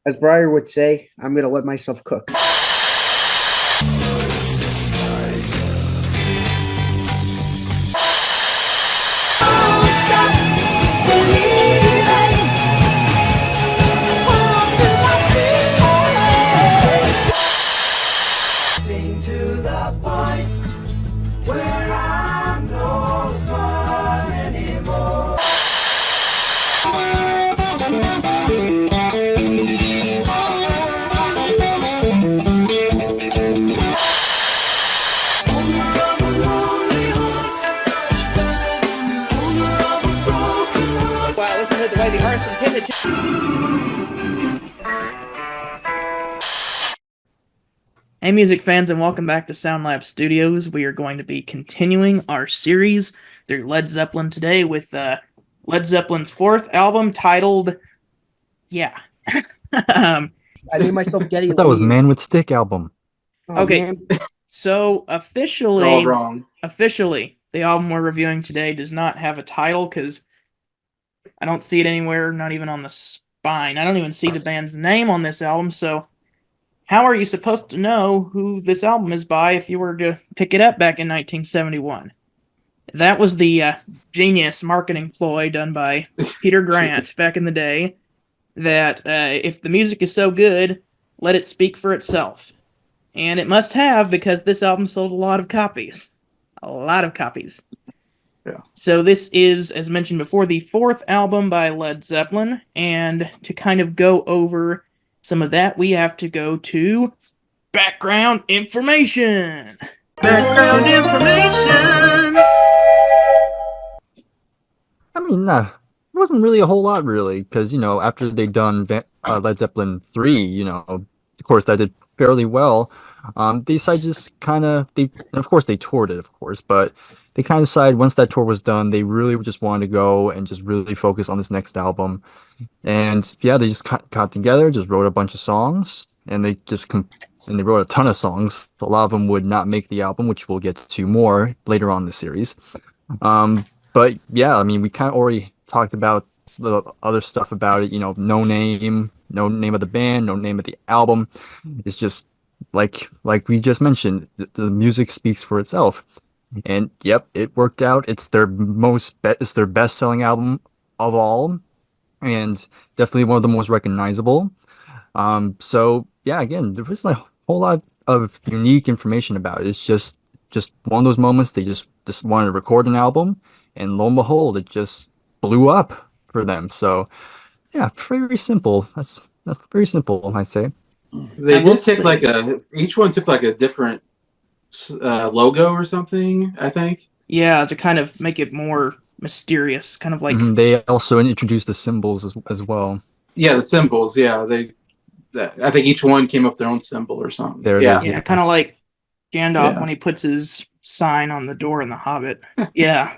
As Bryer would say, I'm gonna let myself cook. Hey music fans, and welcome back to Soundlab Studios. We are going to be continuing our series through Led Zeppelin today with Led Zeppelin's fourth album titled I made myself Getty. That was Man with Stick album. Oh, okay, man. so All officially, wrong. the album we're reviewing today does not have a title because I don't see it anywhere, not even on the spine. I don't even see the band's name on this album, so how are you supposed to know who this album is by if you were to pick it up back in 1971? That was the genius marketing ploy done by Peter Grant back in the day, that if the music is so good, let it speak for itself. And it must have, because this album sold a lot of copies. A lot of copies. Yeah. So this is, as mentioned before, the fourth album by Led Zeppelin, and to kind of go over some of that, we have to go to background information. Background information! I mean, it wasn't really a whole lot, really, because, after they'd done Led Zeppelin III, of course, that did fairly well. They decided just and of course, they toured it, of course, but they kind of decided once that tour was done, they really just wanted to go and just really focus on this next album. And yeah, they just got together, just wrote a bunch of songs, and they just and they wrote a ton of songs. A lot of them would not make the album, which we'll get to more later on in the series. But yeah, I mean, we kind of already talked about the other stuff about it. No name of the band, no name of the album. It's just like we just mentioned, the music speaks for itself. And yep, it worked out. It's their best-selling album of all, and definitely one of the most recognizable. So yeah, again, there was a whole lot of unique information about it. It's just one of those moments they just wanted to record an album, and lo and behold, it just blew up for them. So yeah, very simple. That's very simple, I'd say. They did take each one took like a different logo or something, I think. Yeah, to kind of make it more mysterious, kind of like... They also introduced the symbols as well. Yeah, the symbols. Yeah, I think each one came up with their own symbol or something. Yeah, kind of like Gandalf when he puts his sign on the door in The Hobbit. Yeah.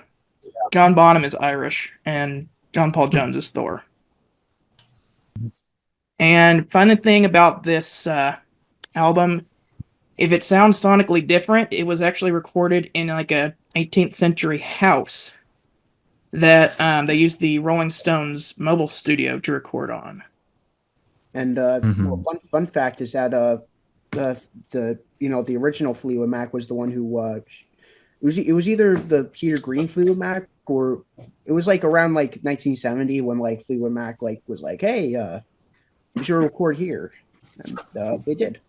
John Bonham is Irish, and John Paul Jones is Thor. And funny thing about this album, if it sounds sonically different, it was actually recorded in like a 18th century house that they used the Rolling Stones mobile studio to record on. And fun fact is that the original Fleetwood Mac was the one who it was either the Peter Green Fleetwood Mac, or it was like around like 1970 when like Fleetwood Mac like was like, hey, you should record here, and they did.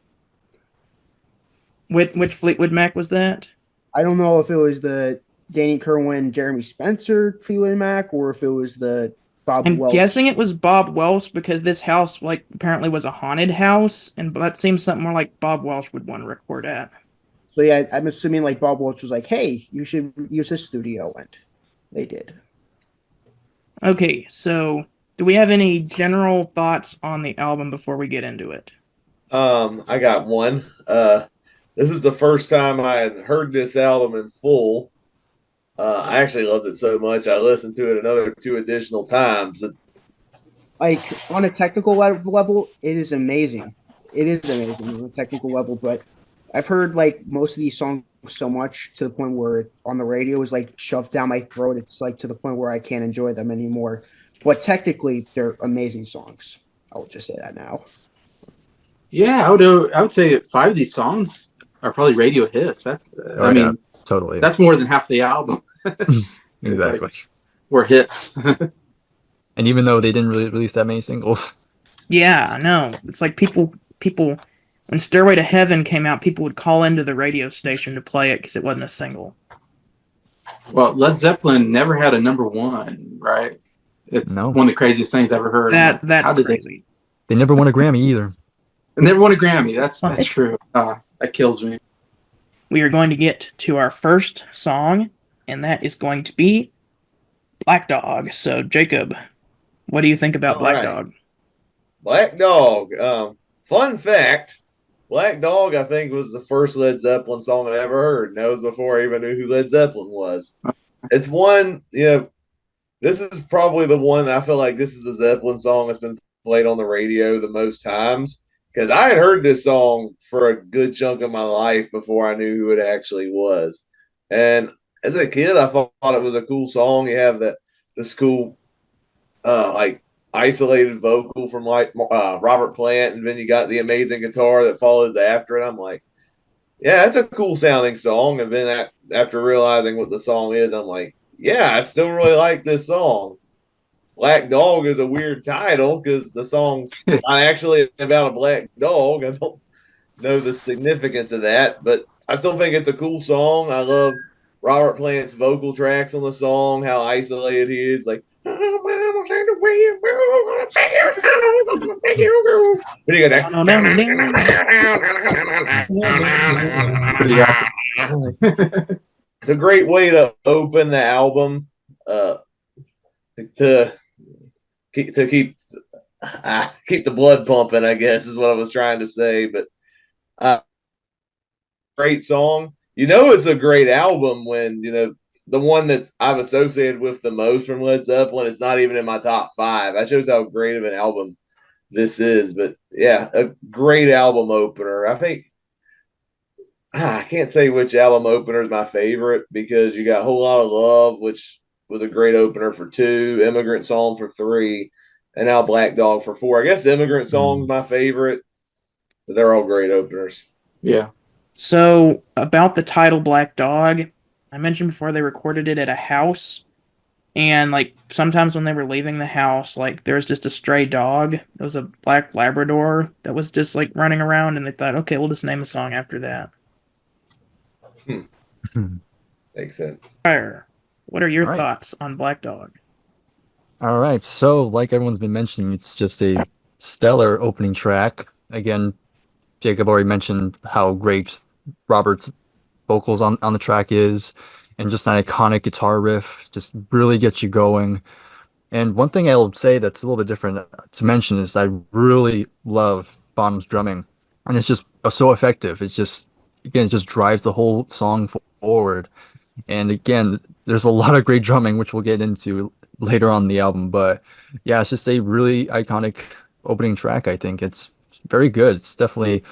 Which Fleetwood Mac was that? I don't know if it was the Danny Kerwin, Jeremy Spencer Fleetwood Mac, or if it was the Bob Welch. I'm guessing it was Bob Welch, because this house like apparently was a haunted house, and that seems something more like Bob Welch would want to record at. So yeah, I'm assuming like Bob Welch was like, hey, you should use this studio, and they did. Okay, so do we have any general thoughts on the album before we get into it? I got one. This is the first time I had heard this album in full. I actually loved it so much, I listened to it another 2 additional times. Like, on a technical level, it is amazing. It is amazing on a technical level, but I've heard, like, most of these songs so much to the point where on the radio is, like, shoved down my throat. It's, like, to the point where I can't enjoy them anymore. But technically, they're amazing songs. I'll just say that now. Yeah, I would say 5 of these songs are probably radio hits. That's I mean, totally. that's more than half the album. Exactly. Were hits. And even though they didn't really release that many singles. Yeah, no. It's like people when Stairway to Heaven came out, people would call into the radio station to play it because it wasn't a single. Well, Led Zeppelin never had a #1, right? It's No. one of the craziest things I've ever heard. That's crazy. They never won a Grammy either. They never won a Grammy. That's What? true. That kills me. We are going to get to our first song, and that is going to be Black Dog. So, Jacob, what do you think about Black Dog? Black Dog. Fun fact, Black Dog, I think, was the first Led Zeppelin song I ever heard. And that was before I even knew who Led Zeppelin was. It's one, this is probably the one I feel like this is a Zeppelin song that's been played on the radio the most times. Because I had heard this song for a good chunk of my life before I knew who it actually was. And as a kid, I thought it was a cool song. You have this cool, like, isolated vocal from like Robert Plant, and then you got the amazing guitar that follows after it. I'm like, yeah, that's a cool sounding song. And then after realizing what the song is, I'm like, yeah, I still really like this song. Black Dog is a weird title because the song's not actually about a black dog. I don't know the significance of that, but I still think it's a cool song. I love Robert Plant's vocal tracks on the song, how isolated he is. Like, but he got that. It's a great way to open the album. To keep the blood pumping, I guess is what I was trying to say. But great song. It's a great album when the one that I've associated with the most from Led Zeppelin. It's not even in my top 5. That shows how great of an album this is. But yeah, a great album opener. I think I can't say which album opener is my favorite because you got a Whole Lot of Love, which was a great opener for 2, Immigrant Song for 3, and now Black Dog for 4. I guess the Immigrant Song's my favorite, but they're all great openers. Yeah. So, about the title Black Dog, I mentioned before they recorded it at a house, and like sometimes when they were leaving the house, like there was just a stray dog. It was a black Labrador that was just like running around, and they thought, okay, we'll just name a song after that. Makes sense. Bryer, what are your thoughts on Black Dog? All right. So, like everyone's been mentioning, it's just a stellar opening track. Again, Jacob already mentioned how great Robert's vocals on the track is, and just an iconic guitar riff just really gets you going. And one thing I'll say that's a little bit different to mention is I really love Bonham's drumming, and it's just so effective. It's just, again, it just drives the whole song forward. And again, there's a lot of great drumming, which we'll get into later on in the album. But yeah, it's just a really iconic opening track. I think it's very good. It's definitely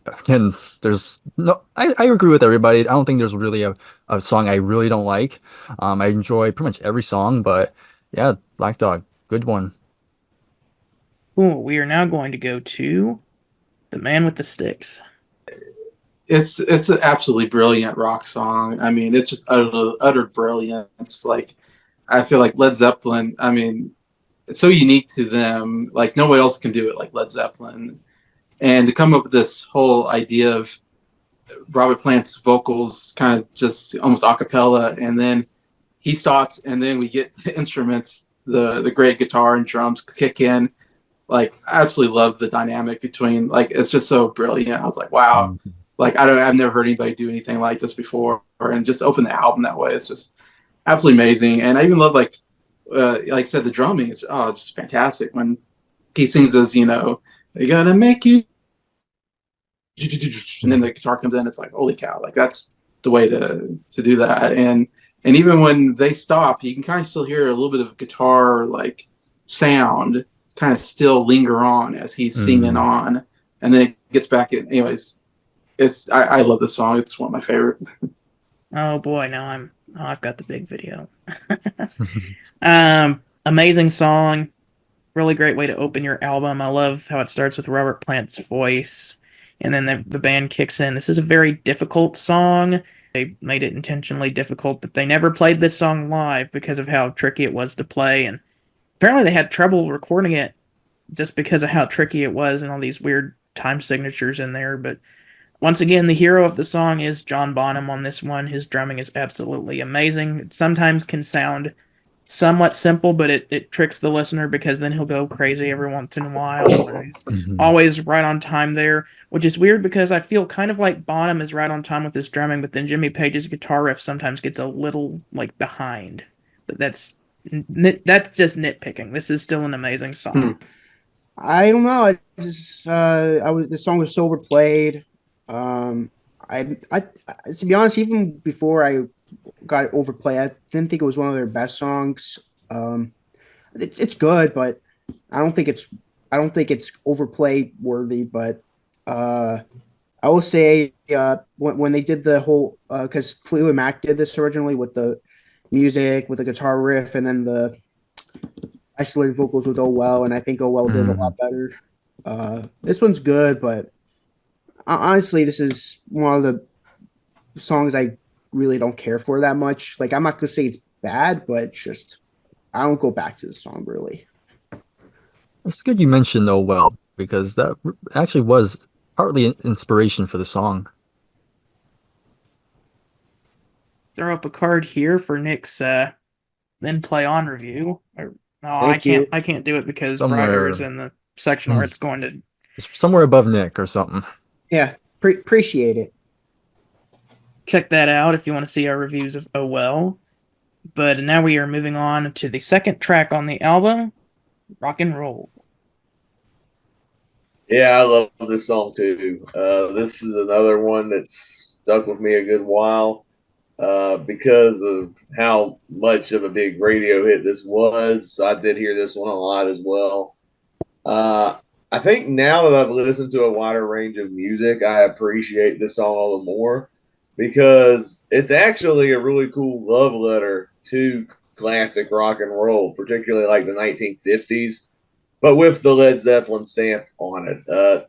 again, there's no, I agree with everybody. I don't think there's really a song I really don't like. I enjoy pretty much every song, but yeah, Black Dog, good one. Cool. We are now going to go to The Man with the Sticks. It's an absolutely brilliant rock song. I mean, it's just utter brilliance. Like, I feel like Led Zeppelin, I mean, it's so unique to them. Like, nobody else can do it like Led Zeppelin. And to come up with this whole idea of Robert Plant's vocals kind of just almost a cappella, and then he stops, and then we get the instruments, the great guitar and drums kick in. Like, I absolutely love the dynamic between, like, it's just so brilliant. I was like, wow. Like, I've never heard anybody do anything like this before, and just open the album that way. It's just absolutely amazing. And I even love, like I said, the drumming is just fantastic. When he sings as, they're gonna make you, and then the guitar comes in, it's like, holy cow! Like, that's the way to do that. And even when they stop, you can kind of still hear a little bit of guitar like sound kind of still linger on as he's singing on, and then it gets back in. Anyways. I love this song. It's one of my favorite. Oh boy, now I've got the big video. Amazing song. really great way to open your album. I love how it starts with Robert Plant's voice, and then the band kicks in. This is a very difficult song. They made it intentionally difficult, but they never played this song live because of how tricky it was to play. And apparently, they had trouble recording it just because of how tricky it was and all these weird time signatures in there. But once again, the hero of the song is John Bonham on this one. His drumming is absolutely amazing. It sometimes can sound somewhat simple, but it tricks the listener because then he'll go crazy every once in a while. And he's always right on time there, which is weird because I feel kind of like Bonham is right on time with his drumming, but then Jimmy Page's guitar riff sometimes gets a little like behind. But that's just nitpicking. This is still an amazing song. I don't know. I just the song was so overplayed. I to be honest, even before I got overplayed, I didn't think it was one of their best songs. It's good, but I don't think it's overplayed worthy. But I will say when they did the whole because Fleetwood Mac did this originally with the music with the guitar riff and then the isolated vocals with Oh Well, and I think Oh Well did a lot better. This one's good, but honestly, this is one of the songs I really don't care for that much. Like, I'm not gonna say it's bad, but just I don't go back to the song really. It's good you mentioned Oh Well, because that actually was partly an inspiration for the song. Throw up a card here for Nick's then play on review. No, Thank you. I can't do it because Somewhere. Bryer is in the section where it's going to. It's somewhere above Nick or something. Yeah, appreciate it. Check that out if you want to see our reviews of Oh Well. But now we are moving on to the second track on the album, Rock and Roll. Yeah, I love this song too. This is another one that's stuck with me a good while because of how much of a big radio hit this was. I did hear this one a lot as well. I think now that I've listened to a wider range of music, I appreciate this song all the more because it's actually a really cool love letter to classic rock and roll, particularly like the 1950s, but with the Led Zeppelin stamp on it.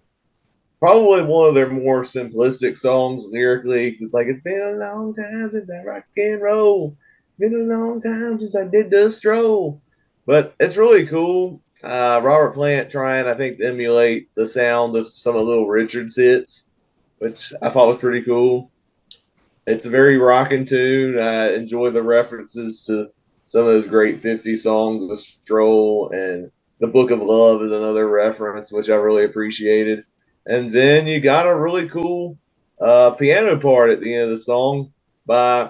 Probably one of their more simplistic songs lyrically, 'cause it's like, it's been a long time since I rock and roll. It's been a long time since I did the stroll. But it's really cool. Robert Plant trying, I think, to emulate the sound of some of Little Richard's hits, which I thought was pretty cool. It's a very rocking tune. I enjoy the references to some of those great 50 songs, The Stroll and The Book of Love is another reference, which I really appreciated. And then you got a really cool piano part at the end of the song by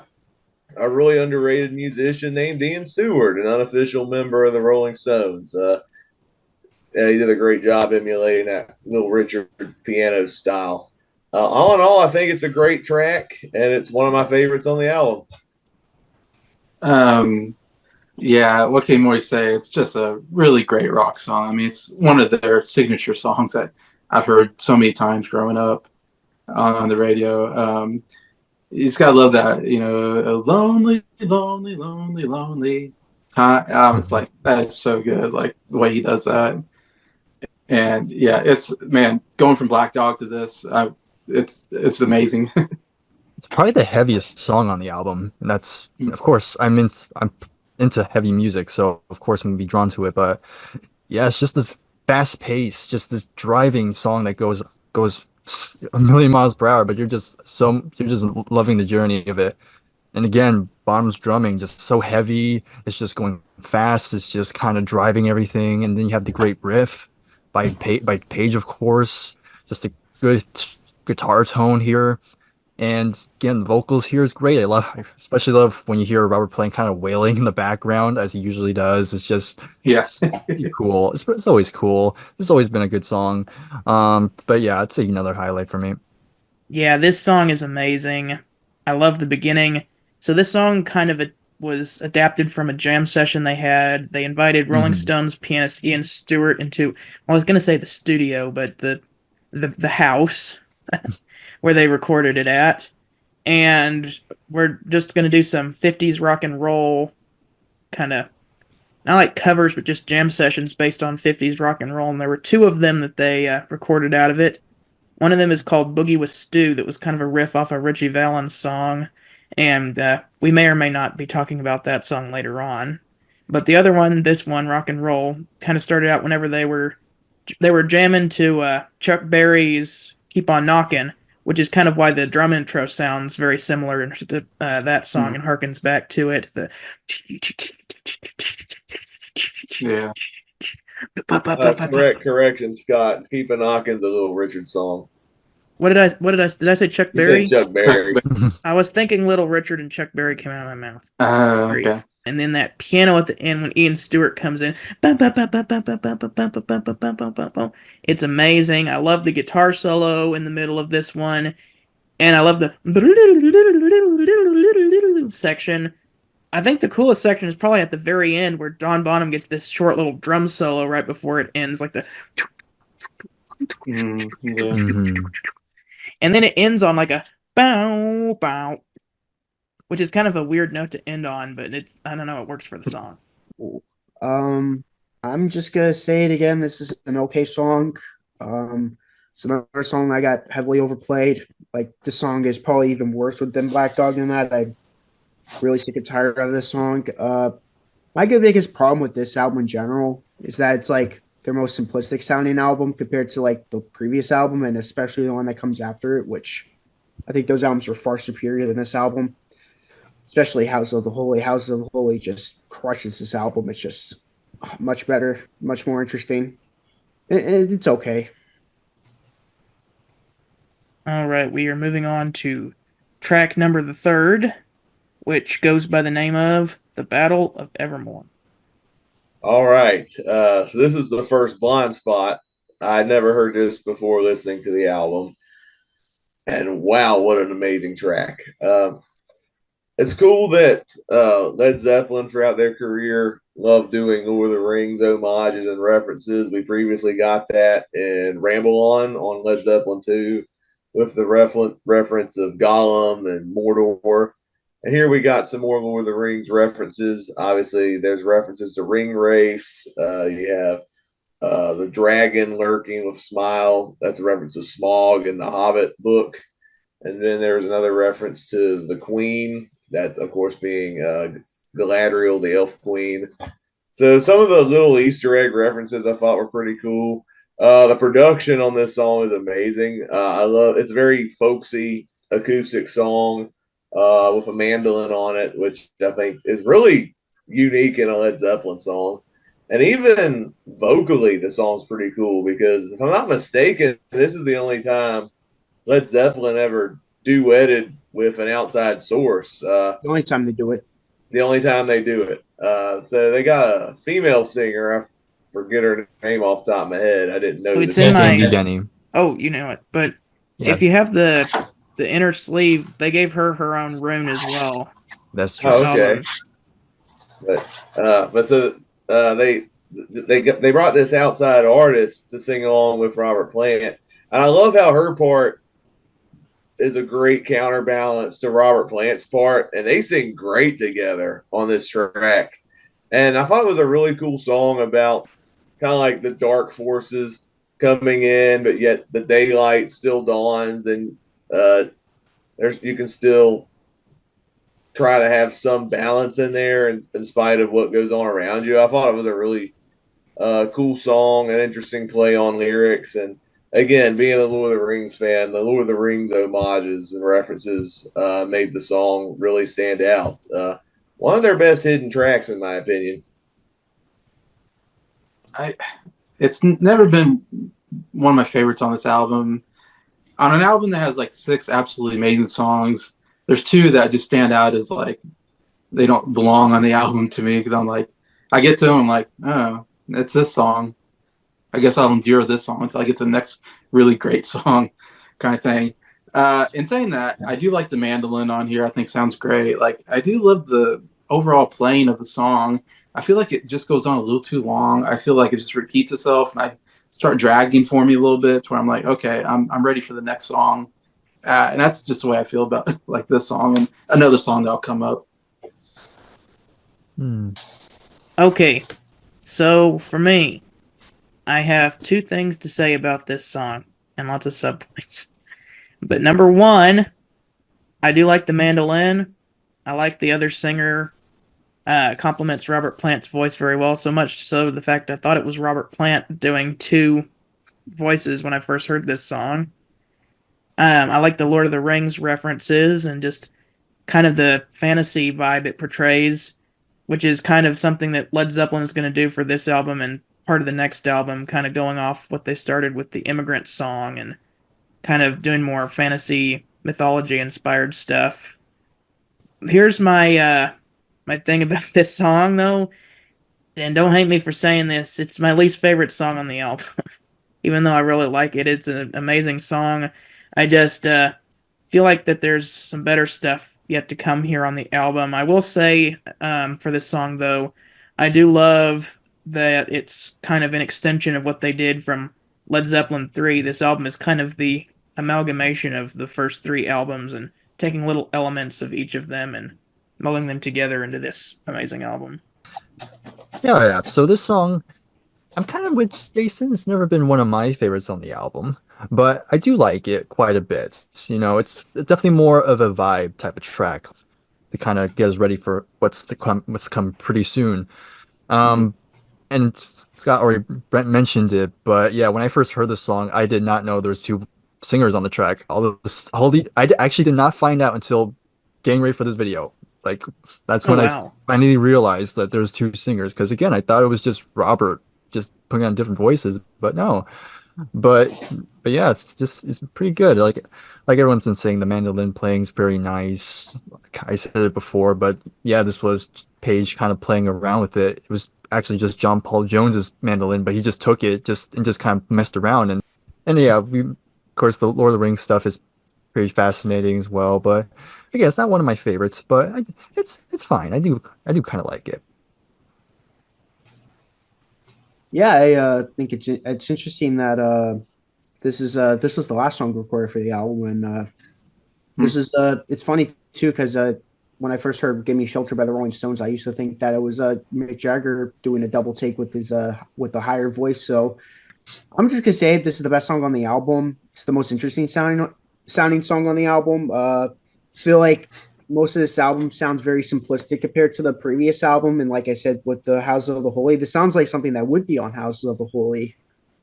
a really underrated musician named Ian Stewart, an unofficial member of the Rolling Stones. Yeah, he did a great job emulating that Little Richard piano style. All in all, I think it's a great track, and it's one of my favorites on the album. Yeah, what can we say? It's just a really great rock song. I mean, it's one of their signature songs that I've heard so many times growing up on the radio. You just gotta love that, you know, a lonely, lonely, lonely, lonely time. It's like that is so good, like the way he does that. And yeah, it's man, going from Black Dog to this, it's amazing. It's probably the heaviest song on the album, and that's of course I'm into heavy music, so of course I'm gonna be drawn to it. But yeah, it's just this fast pace, just this driving song that goes a million miles per hour, but you're just loving the journey of it. And again, Bonham's drumming just so heavy, it's just going fast, it's just kind of driving everything, and then you have the great riff by Page, of course, just a good guitar tone here. And again, the vocals here is great. I especially love when you hear Robert playing kind of wailing in the background as he usually does. It's just Yes. pretty cool. It's always cool. It's always been a good song. But yeah, I'd say another highlight for me. Yeah, this song is amazing. I love the beginning. So this song kind of was adapted from a jam session they had. They invited Rolling Stones pianist Ian Stewart into, well, I was going to say the studio, but the house where they recorded it at. And we're just going to do some 50s rock and roll kind of not like covers, but just jam sessions based on 50s rock and roll, and there were two of them that they recorded out of it. One of them is called Boogie with Stu, that was kind of a riff off a Richie Valens song, and we may or may not be talking about that song later on. But the other one, this one, Rock and Roll, kind of started out whenever they were jamming to Chuck Berry's Keep On Knockin', which is kind of why the drum intro sounds very similar to that song and harkens back to it. The Yeah. Correction, Scott. Keep a Knocking's a Little Richard song. Did I say Chuck Berry? You said Chuck Berry. I was thinking Little Richard and Chuck Berry came out of my mouth. Okay. And then that piano at the end when Ian Stewart comes in. It's amazing. I love the guitar solo in the middle of this one. And I love the section. I think the coolest section is probably at the very end where John Bonham gets this short little drum solo right before it ends, like the. And then it ends on like a bow bow, which is kind of a weird note to end on, but I don't know, it works for the song. I'm just gonna say it again. This is an okay song. It's another song that got heavily overplayed. Like, this song is probably even worse than Black Dog than that. I really sick and tired of this song. My biggest problem with this album in general is that it's like their most simplistic sounding album compared to like the previous album, and especially the one that comes after it, which I think those albums are far superior than this album. Especially House of the Holy. House of the Holy just crushes this album. It's just much better, much more interesting. It's okay. All right, we are moving on to track number the third, which goes by the name of The Battle of Evermore. All right. So this is the first blind spot. I'd never heard this before listening to the album. And wow, what an amazing track. It's cool that Led Zeppelin throughout their career loved doing Lord of the Rings homages and references. We previously got that in Ramble on Led Zeppelin II with the reference of Gollum and Mordor. And here we got some more Lord of the Rings references. Obviously, there's references to ring wraiths. You have the dragon lurking with Smile. That's a reference to Smaug in the Hobbit book. And then there's another reference to the Queen. That, of course, being Galadriel, the Elf Queen. So some of the little Easter egg references I thought were pretty cool. The production on this song is amazing. It's a very folksy acoustic song with a mandolin on it, which I think is really unique in a Led Zeppelin song. And even vocally, the song's pretty cool because, if I'm not mistaken, this is the only time Led Zeppelin ever duetted with an outside source. The only time they do it. The only time they do it. So they got a female singer. I forget her name off the top of my head. I didn't know. So it's in my. Denny. Oh, you know it. But Yeah. if you have the inner sleeve, they gave her own rune as well. That's true. Oh, okay. But so they brought this outside artist to sing along with Robert Plant, and I love how her part is a great counterbalance to Robert Plant's part, and they sing great together on this track. And I thought it was a really cool song about kind of like the dark forces coming in, but yet the daylight still dawns, and you can still try to have some balance in there in spite of what goes on around you. I thought it was a really cool song, an interesting play on lyrics, and again, being a Lord of the Rings fan, the Lord of the Rings homages and references made the song really stand out. One of their best hidden tracks, in my opinion. It's never been one of my favorites on this album. On an album that has like 6 absolutely amazing songs, there's 2 that just stand out as like they don't belong on the album to me, because I'm like, I get to them, I'm like, oh, it's this song. I guess I'll endure this song until I get to the next really great song, kind of thing. In saying that, I do like the mandolin on here. I think sounds great. Like, I do love the overall playing of the song. I feel like it just goes on a little too long. I feel like it just repeats itself, and I start dragging for me a little bit, where I'm like, okay, I'm ready for the next song. And that's just the way I feel about like this song and another song that'll come up. Okay, So for me, I have two things to say about this song and lots of subpoints. But number one, I do like the mandolin. I like the other singer. Complements Robert Plant's voice very well, so much so the fact I thought it was Robert Plant doing two voices when I first heard this song. I like the Lord of the Rings references and just kind of the fantasy vibe it portrays, which is kind of something that Led Zeppelin is going to do for this album and part of the next album, kind of going off what they started with the Immigrant Song and kind of doing more fantasy mythology inspired stuff. Here's my thing about this song though, and don't hate me for saying this, it's my least favorite song on the album. Even though I really like it, it's an amazing song. I just feel like that there's some better stuff yet to come here on the album. I will say for this song though, I do love that it's kind of an extension of what they did from Led Zeppelin III. This album is kind of the amalgamation of the first three albums and taking little elements of each of them and melding them together into this amazing album. Yeah. So this song, I'm kind of with Jason. It's never been one of my favorites on the album, but I do like it quite a bit. It's definitely more of a vibe type of track to kind of get us ready for what's to come pretty soon. And Scott or Brent mentioned it, but yeah, when I first heard the song, I did not know there was two singers on the track. Actually did not find out until getting ready for this video. Like that's when I finally realized that there's two singers. Because again, I thought it was just Robert just putting on different voices, but no. But yeah, it's pretty good. Like everyone's been saying, the mandolin playing is very nice. Like I said it before, but yeah, this was Page kind of playing around with it. It was actually just John Paul Jones's mandolin, but he just took it and just kind of messed around and yeah, of course the Lord of the Rings stuff is pretty fascinating as well. But again, it's not one of my favorites, but it's fine. I do kind of like it. Yeah, I think it's interesting that this was the last song recorded for the album, and this is it's funny too because when I first heard "Give Me Shelter" by the Rolling Stones, I used to think that it was Mick Jagger doing a double take with his with the higher voice. So I'm just gonna say this is the best song on the album. It's the most interesting sounding song on the album. Feel like most of this album sounds very simplistic compared to the previous album, and like I said, with the Houses of the Holy, this sounds like something that would be on Houses of the Holy.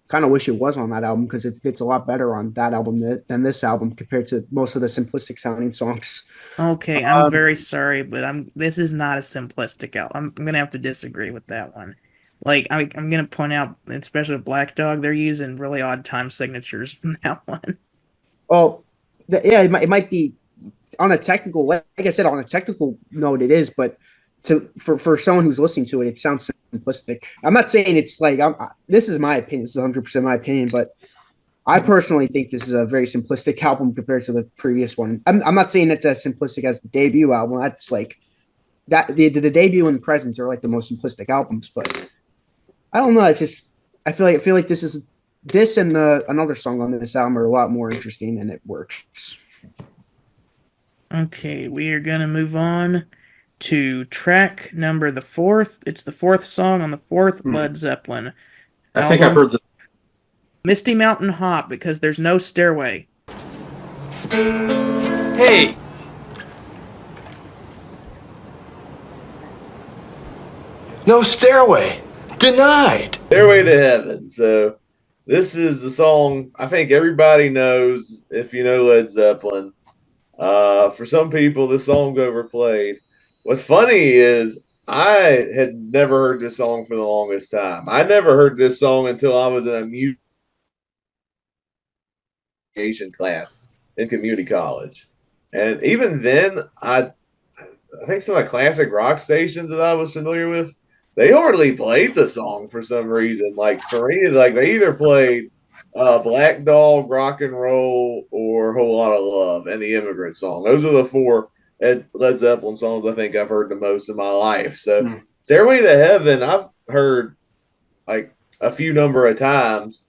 Kind of wish it was on that album because it fits a lot better on that album than this album compared to most of the simplistic sounding songs. Okay, I'm very sorry, but this is not a simplistic album. I'm gonna have to disagree with that one. Like I'm gonna point out, especially with Black Dog, they're using really odd time signatures in that one. Well, yeah, it might be on a technical, like I said, on a technical note, it is, but for someone who's listening to it, it sounds simplistic. I'm not saying it's like this is my opinion. This is 100% my opinion, but I personally think this is a very simplistic album compared to the previous one. I'm not saying it's as simplistic as the debut album. That's like that the debut and the presents are like the most simplistic albums, but I don't know. It's just I feel like this and another song on this album are a lot more interesting and it works. Okay, we are gonna move on to track number the fourth. It's the fourth song on the fourth Led Zeppelin I think I've heard the Misty Mountain Hop, because there's no Stairway. Hey! No Stairway! Denied! Stairway to Heaven. So this is the song I think everybody knows if you know Led Zeppelin. For some people, this song's overplayed. What's funny is I had never heard this song for the longest time. I never heard this song until I was in a music class in community college. And even then, I think some of the classic rock stations that I was familiar with, they hardly played the song for some reason. Like for me, like they either played Black Dog, Rock and Roll, or Whole Lot of Love, and the Immigrant Song. Those are the four Led Zeppelin songs I think I've heard the most in my life. So Stairway to Heaven, I've heard like a few number of times.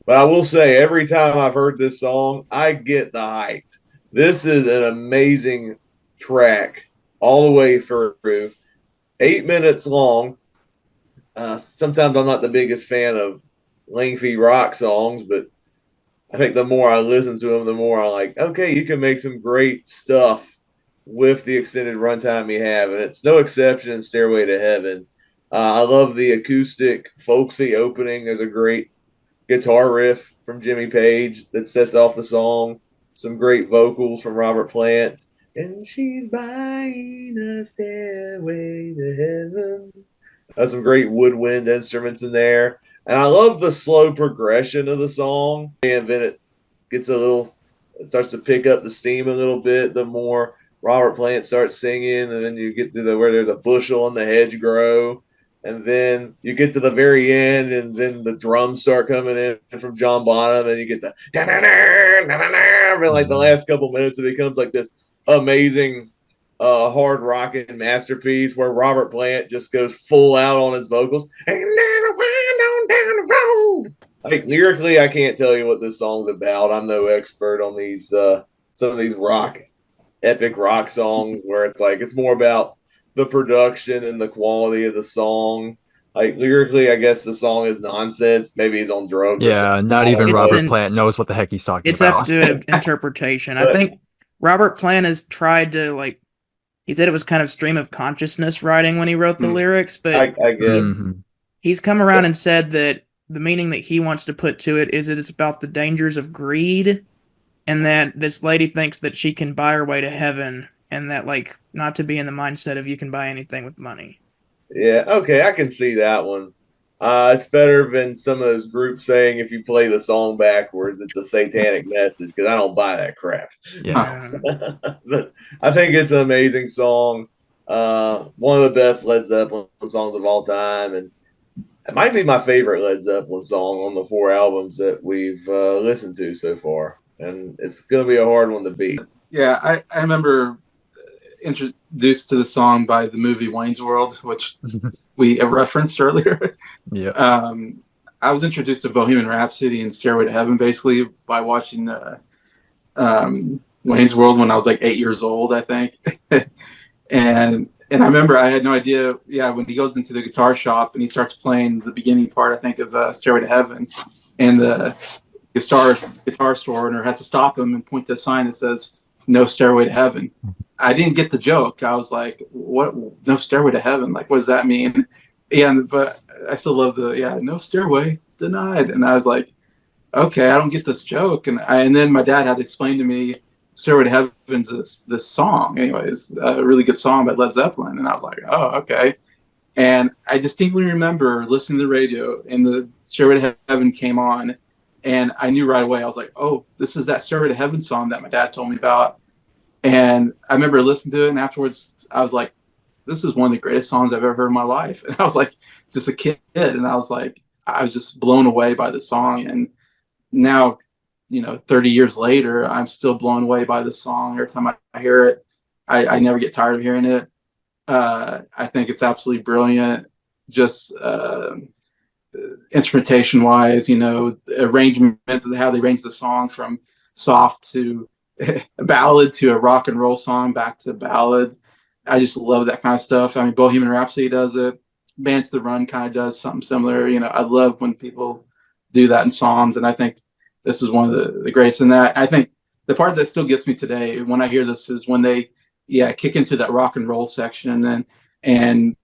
But I will say, every time I've heard this song, I get the hype. This is an amazing track all the way through. 8 minutes long. Sometimes I'm not the biggest fan of lengthy rock songs, but I think the more I listen to them, the more I like. Okay, you can make some great stuff with the extended runtime you have, and it's no exception in Stairway to Heaven. I love the acoustic, folksy opening. There's a great guitar riff from Jimmy Page that sets off the song. Some great vocals from Robert Plant. And she's buying a stairway to heaven. Some great woodwind instruments in there. And I love the slow progression of the song. And then it starts to pick up the steam a little bit the more Robert Plant starts singing. And then you get to where there's a bushel in the hedgerow. And then you get to the very end, and then the drums start coming in from John Bonham, and you get the and like the last couple minutes, it becomes like this amazing hard rocking masterpiece where Robert Plant just goes full out on his vocals. Like lyrically, I can't tell you what this song's about. I'm no expert on these some of these epic rock songs where it's more about the production and the quality of the song. Like lyrically, I guess the song is nonsense. Maybe he's on drugs. Yeah, not even It's Robert an- Plant knows what the heck he's talking It's about. up to interpretation. I think Robert Plant has tried to he said it was kind of stream of consciousness writing when he wrote the lyrics, but I guess he's come around and said that the meaning that he wants to put to it is that it's about the dangers of greed, and that this lady thinks that she can buy her way to heaven, and that not to be in the mindset of you can buy anything with money. Yeah, okay, I can see that one. It's better than some of those groups saying if you play the song backwards, it's a satanic message, because I don't buy that crap. Yeah. But I think it's an amazing song. One of the best Led Zeppelin songs of all time, and it might be my favorite Led Zeppelin song on the 4 albums that we've listened to so far. And it's going to be a hard one to beat. Yeah, I remember introduced to the song by the movie Wayne's World, which we referenced earlier. Yeah. I was introduced to Bohemian Rhapsody and Stairway to Heaven basically by watching Wayne's World when I was like 8 years old, I think. and I remember I had no idea. Yeah, when he goes into the guitar shop and he starts playing the beginning part, I think of Stairway to Heaven, and the guitar store owner has to stop him and point to a sign that says "No Stairway to Heaven." I didn't get the joke. I was like, "What? No Stairway to Heaven? Like, what does that mean?" But I still love no stairway denied. And I was like, okay, I don't get this joke. And then my dad had to explain to me Stairway to Heaven's this song. Anyways, a really good song by Led Zeppelin. And I was like, oh, okay. And I distinctly remember listening to the radio and the Stairway to Heaven came on. And I knew right away, I was like, oh, this is that Stairway to Heaven song that my dad told me about. And I remember listening to it. And afterwards, I was like, this is one of the greatest songs I've ever heard in my life. And I was like, just a kid. And I was just blown away by the song. And now, 30 years later, I'm still blown away by the song. Every time I hear it, I never get tired of hearing it. I think it's absolutely brilliant. Just instrumentation wise, arrangement, how they arrange the song from soft to a ballad to a rock and roll song back to ballad. I just love that kind of stuff. I mean, Bohemian Rhapsody does it. Band to the Run kind of does something similar. I love when people do that in songs, and I think this is one of the greatest in that. I think the part that still gets me today when I hear this is when they, kick into that rock and roll section, and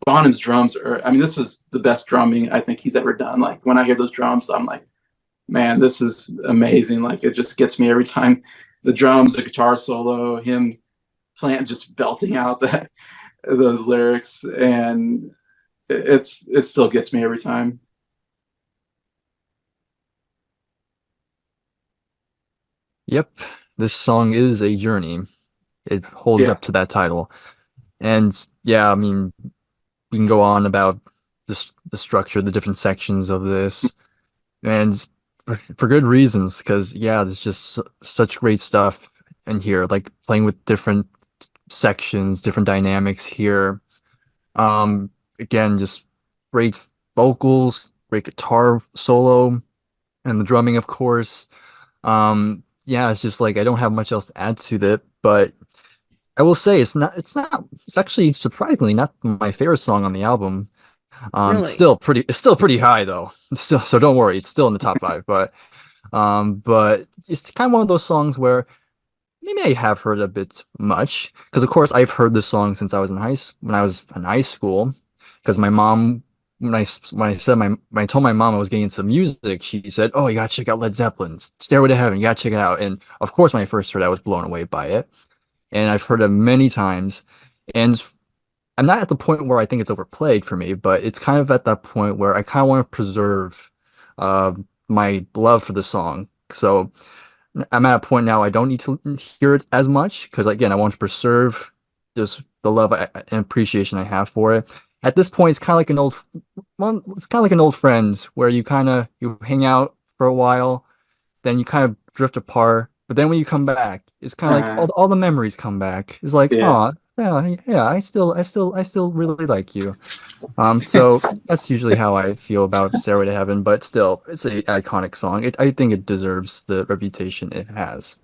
Bonham's drums this is the best drumming I think he's ever done. Like when I hear those drums, I'm like, man, this is amazing. Like it just gets me every time. The drums, the guitar solo, him Plant just belting out those lyrics, and it still gets me every time. Yep, this song is a journey. It holds up to that title, and I mean, we can go on about the structure, the different sections of this, and for good reasons, because there's just such great stuff in here, like playing with different sections, different dynamics here. Again, just great vocals, great guitar solo, and the drumming, of course. It's just I don't have much else to add to that, but I will say it's actually surprisingly not my favorite song on the album. Really? It's still pretty high though. It's still, so don't worry, it's still in the top five. But it's kind of one of those songs where maybe I have heard a bit much because, of course, I've heard this song since I was when I was in high school. Because my mom, when I told my mom I was getting into music, she said, "Oh, you gotta check out Led Zeppelin's Stairway to Heaven. You gotta check it out." And of course, when I first heard it, I was blown away by it. And I've heard it many times. And I'm not at the point where I think it's overplayed for me, but it's kind of at that point where I kind of want to preserve uh, my love for the song. So I'm at a point now I don't need to hear it as much because again, I want to preserve the love and appreciation I have for it. At this point, it's kind of like it's kind of like an old friend where you hang out for a while, then you kind of drift apart. But then when you come back, it's kind of like all the memories come back. It's like, Yeah. oh, yeah, I still really like you. So that's usually how I feel about Stairway to Heaven, but still, it's an iconic song. I think it deserves the reputation it has.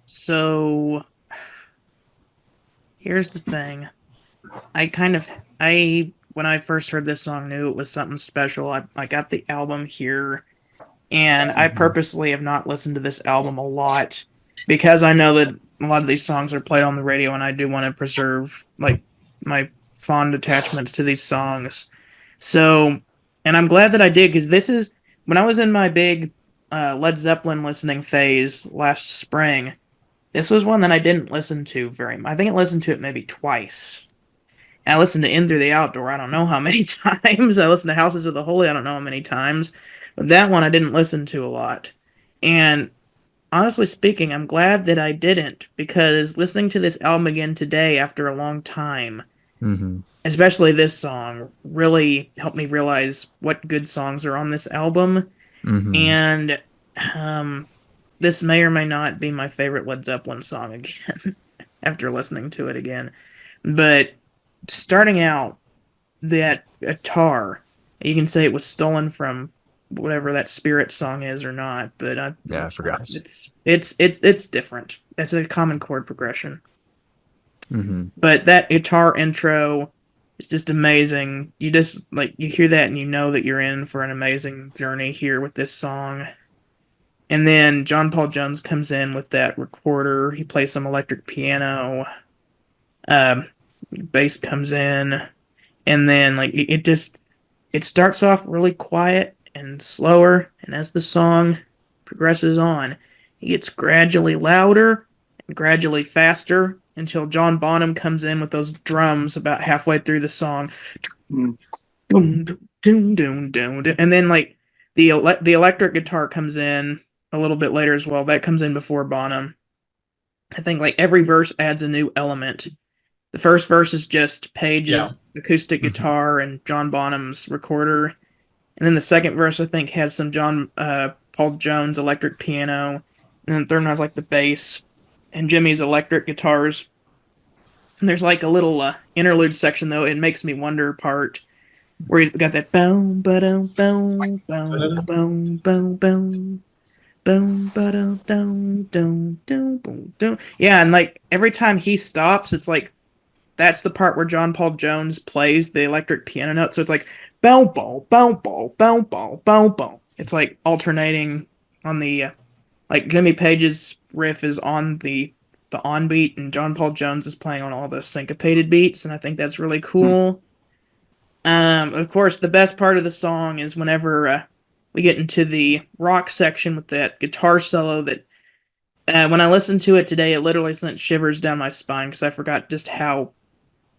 So here's the thing. I when I first heard this song knew it was something special. I got the album here, and I purposely have not listened to this album a lot because I know that a lot of these songs are played on the radio, and I do want to preserve like my fond attachments to these songs. So, and I'm glad that I did because this is when I was in my big Led Zeppelin listening phase last spring. This was one that I didn't listen to very much. I think I listened to it maybe twice. And I listened to In Through the Outdoor, I don't know how many times. I listened to Houses of the Holy, I don't know how many times. But that one I didn't listen to a lot. And honestly speaking, I'm glad that I didn't, because listening to this album again today after a long time, Mm-hmm. especially this song, really helped me realize what good songs are on this album. Mm-hmm. And this may or may not be my favorite Led Zeppelin song again after listening to it again. But starting out, that guitar, you can say it was stolen from whatever that Spirit song is or not, but Yeah, I forgot. it's different. It's a common chord progression. Mm-hmm. But that guitar intro is just amazing. You just you hear that and you know that you're in for an amazing journey here with this song. And then John Paul Jones comes in with that recorder. He plays some electric piano. Bass comes in, and then it starts off really quiet and slower, and as the song progresses on, it gets gradually louder and gradually faster until John Bonham comes in with those drums about halfway through the song. And then the electric guitar comes in a little bit later as well. That comes in before Bonham. I think every verse adds a new element. The first verse is just Page's acoustic guitar and John Bonham's recorder. And then the second verse, I think, has some John Paul Jones electric piano. And then the third one has the bass and Jimmy's electric guitars. And there's a little interlude section, though. It makes me wonder part where he's got that boom, ba-dum, boom, boom, boom, boom, boom. Boom, ba-dum, dum, dum, dum, boom, dum. Yeah, and every time he stops, it's that's the part where John Paul Jones plays the electric piano note. So it's bow, bow, bow, bow, bow, bow, bow, bow. It's alternating on the Jimmy Page's riff is on the on beat, and John Paul Jones is playing on all the syncopated beats, and I think that's really cool. Of course, the best part of the song is whenever we get into the rock section with that guitar solo that when I listened to it today, it literally sent shivers down my spine because I forgot just how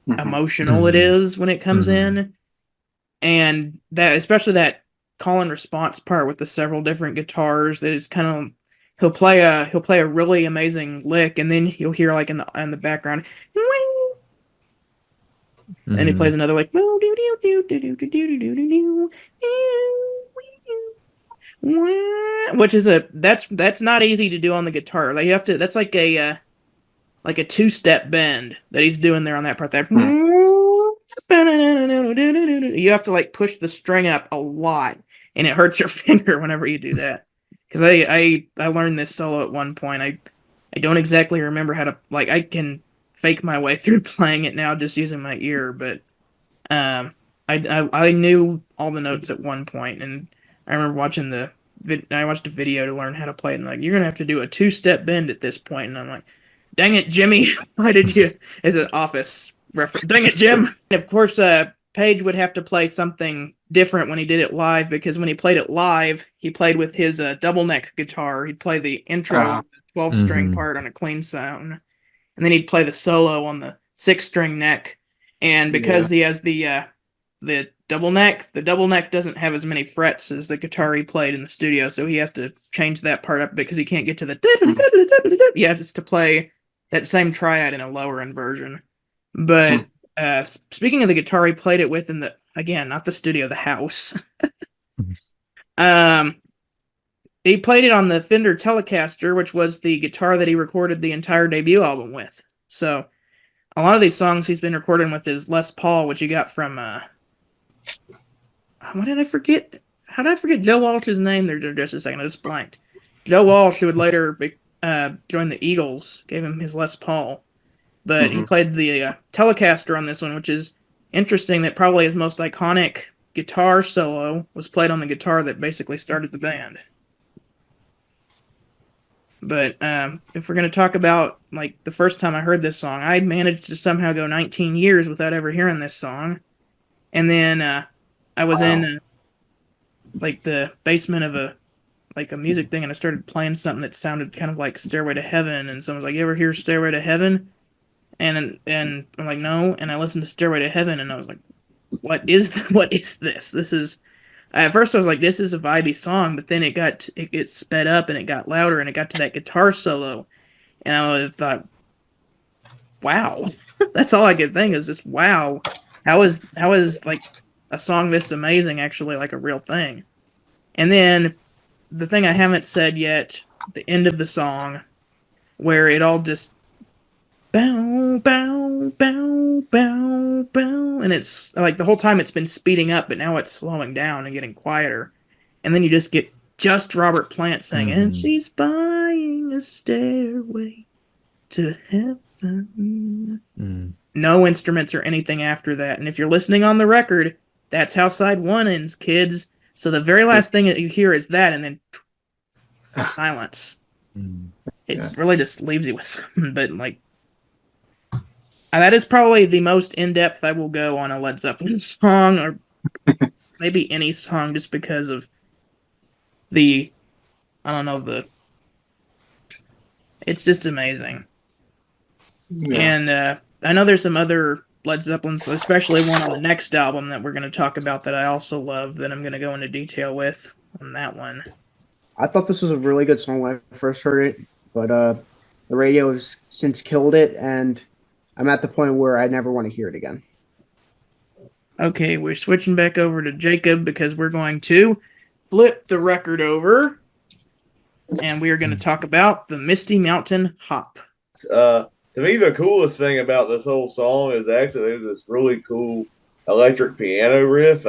emotional it is when it comes in. And that, especially that call and response part with the several different guitars, that it's kind of he'll play a really amazing lick, and then you'll hear in the background, and he plays another which is that's not easy to do on the guitar. You have to, that's like a two-step bend that he's doing there on that part there. You have to push the string up a lot, and it hurts your finger whenever you do that. Because I learned this solo at one point. I don't exactly remember how to I can fake my way through playing it now just using my ear, but I knew all the notes at one point, and I remember watching I watched a video to learn how to play it, and like, you're gonna have to do a 2-step bend at this point, and I'm like, dang it, Jimmy, why did you? As an Office reference, dang it, Jim. And of course, Page would have to play something different when he did it live, because when he played it live, he played with his double neck guitar. He'd play the intro on the 12-string part on a clean sound, and then he'd play the solo on the 6-string neck. And because he has the double neck doesn't have as many frets as the guitar he played in the studio, so he has to change that part up because he can't get to the yeah, just to play that same triad in a lower end version. But speaking of the guitar he played it with in not the studio, the house. He played it on the Fender Telecaster, which was the guitar that he recorded the entire debut album with. So a lot of these songs he's been recording with his Les Paul, which he got from what did I forget? How did I forget Joe Walsh's name there just a second? I just blanked. Joe Walsh, who would later join the Eagles, gave him his Les Paul. But he played the Telecaster on this one, which is interesting that probably his most iconic guitar solo was played on the guitar that basically started the band. But if we're going to talk about, like, the first time I heard this song, I managed to somehow go 19 years without ever hearing this song. And then I was in, like, the basement of a music thing, and I started playing something that sounded kind of like Stairway to Heaven, and someone was like, you ever hear Stairway to Heaven? And I'm like, no, and I listened to Stairway to Heaven, and I was like, what is this? This is... At first I was like, this is a vibey song, but then it sped up and it got louder and it got to that guitar solo. And I thought, wow. That's all I could think is just, wow. How is like a song this amazing actually like a real thing? And then the thing I haven't said yet, the end of the song, where it all just bow, bow, bow, bow, bow. And it's like the whole time it's been speeding up, but now it's slowing down and getting quieter. And then you just get Robert Plant saying, and she's buying a stairway to heaven. No instruments or anything after that. And if you're listening on the record, that's how side 1 ends, kids. So the very last thing that you hear is that, and then silence. It really just leaves you with something, but like, that is probably the most in-depth I will go on a Led Zeppelin song, or maybe any song, just because of it's just amazing. Yeah. And I know there's some other Led Zeppelins, especially one on the next album that we're going to talk about that I also love, that I'm going to go into detail with on that one. I thought this was a really good song when I first heard it, but the radio has since killed it, and I'm at the point where I never want to hear it again. Okay, we're switching back over to Jacob because we're going to flip the record over, and we are going to talk about the Misty Mountain Hop. To me, the coolest thing about this whole song is actually there's this really cool electric piano riff.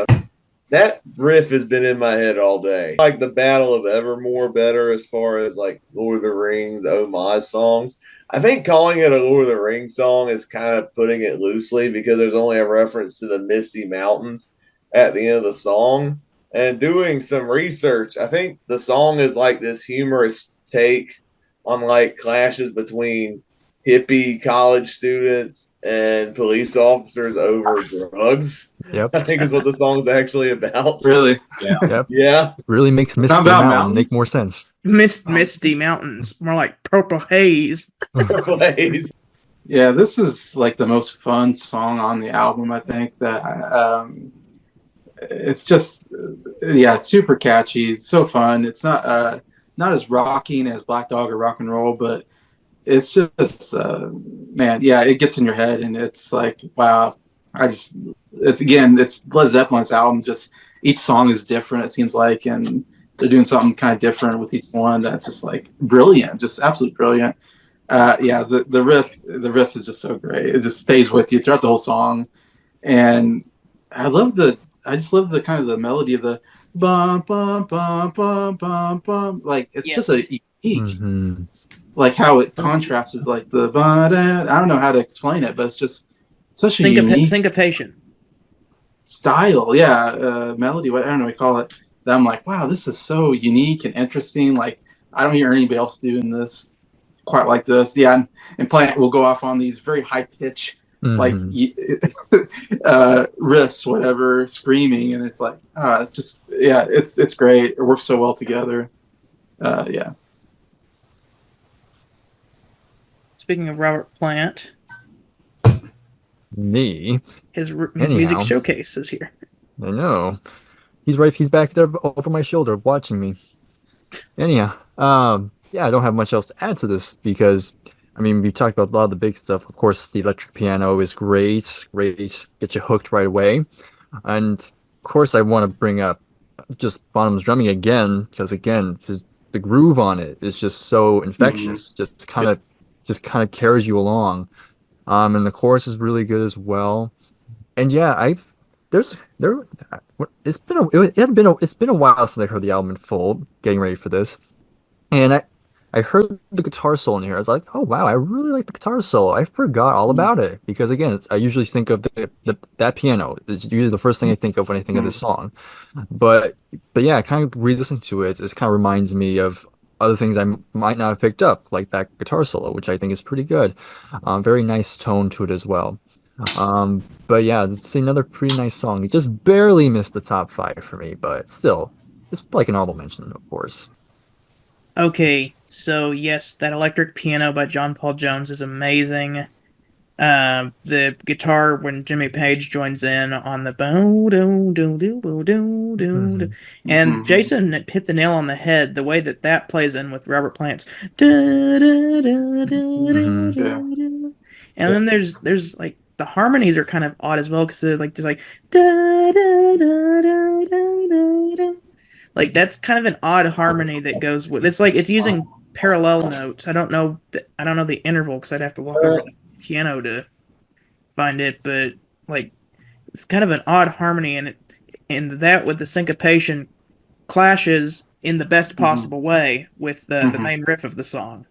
That riff has been in my head all day. I like the Battle of Evermore better as far as like Lord of the Rings, homage songs. I think calling it a Lord of the Rings song is kind of putting it loosely because there's only a reference to the Misty Mountains at the end of the song. And doing some research, I think the song is like this humorous take on like clashes between hippie college students and police officers over drugs. Yep. I think is what the song's actually about. Really? Yeah. Yep. Yeah. Really makes Misty Mountain make more sense. Misty Mountains, more like Purple Haze. Purple Haze. Yeah, this is like the most fun song on the album. I think that it's just it's super catchy. It's so fun. It's not as rocking as Black Dog or Rock and Roll, but it's just it gets in your head, and it's like, wow. It's Led Zeppelin's album. Just each song is different, it seems like, and they're doing something kind of different with each one. That's just like brilliant, just absolutely brilliant. The riff is just so great. It just stays with you throughout the whole song, and I just love the kind of the melody of the bum bum bum bum bum bum. Like it's just a unique. like how it contrasted, like the I don't know how to explain it, but it's just such a unique syncopation style, melody, what I don't know what we call it. That I'm like, wow, this is so unique and interesting. Like I don't hear anybody else doing this quite like this. Yeah, and Plant will go off on these very high pitch, like riffs, whatever, screaming, and it's like, it's just, it's great. It works so well together. Yeah. Speaking of Robert Plant, his music showcase is here. I know. He's back there over my shoulder watching me. Anyhow, I don't have much else to add to this because, I mean, we talked about a lot of the big stuff. Of course, the electric piano is great, get you hooked right away. And of course, I want to bring up just Bonham's drumming again, because again, the groove on it is just so infectious, just kind of carries you along. And the chorus is really good as well. And yeah, it's been a while since I heard the album in full, getting ready for this, and I heard the guitar solo in here. I was like, oh wow, I really like the guitar solo. I forgot all about it because again, I usually think of that piano is usually the first thing I think of when I think of this song. But yeah, kind of re-listening to it kind of reminds me of other things I might not have picked up, like that guitar solo, which I think is pretty good. Very nice tone to it as well. But yeah, it's another pretty nice song. It just barely missed the top 5 for me, but still, it's like an honorable mention, of course. Okay, so yes, that electric piano by John Paul Jones is amazing. The guitar when Jimmy Page joins in on the bo do do do bo do do, and Jason hit the nail on the head. The way that plays in with Robert Plant's da da da da da da, and then there's like the harmonies are kind of odd as well because there's like da da da da da da. Like that's kind of an odd harmony that goes with. It's like it's using parallel notes. I don't know the interval because I'd have to walk over the piano to find it, but like it's kind of an odd harmony, and that with the syncopation clashes in the best possible way with the main riff of the song,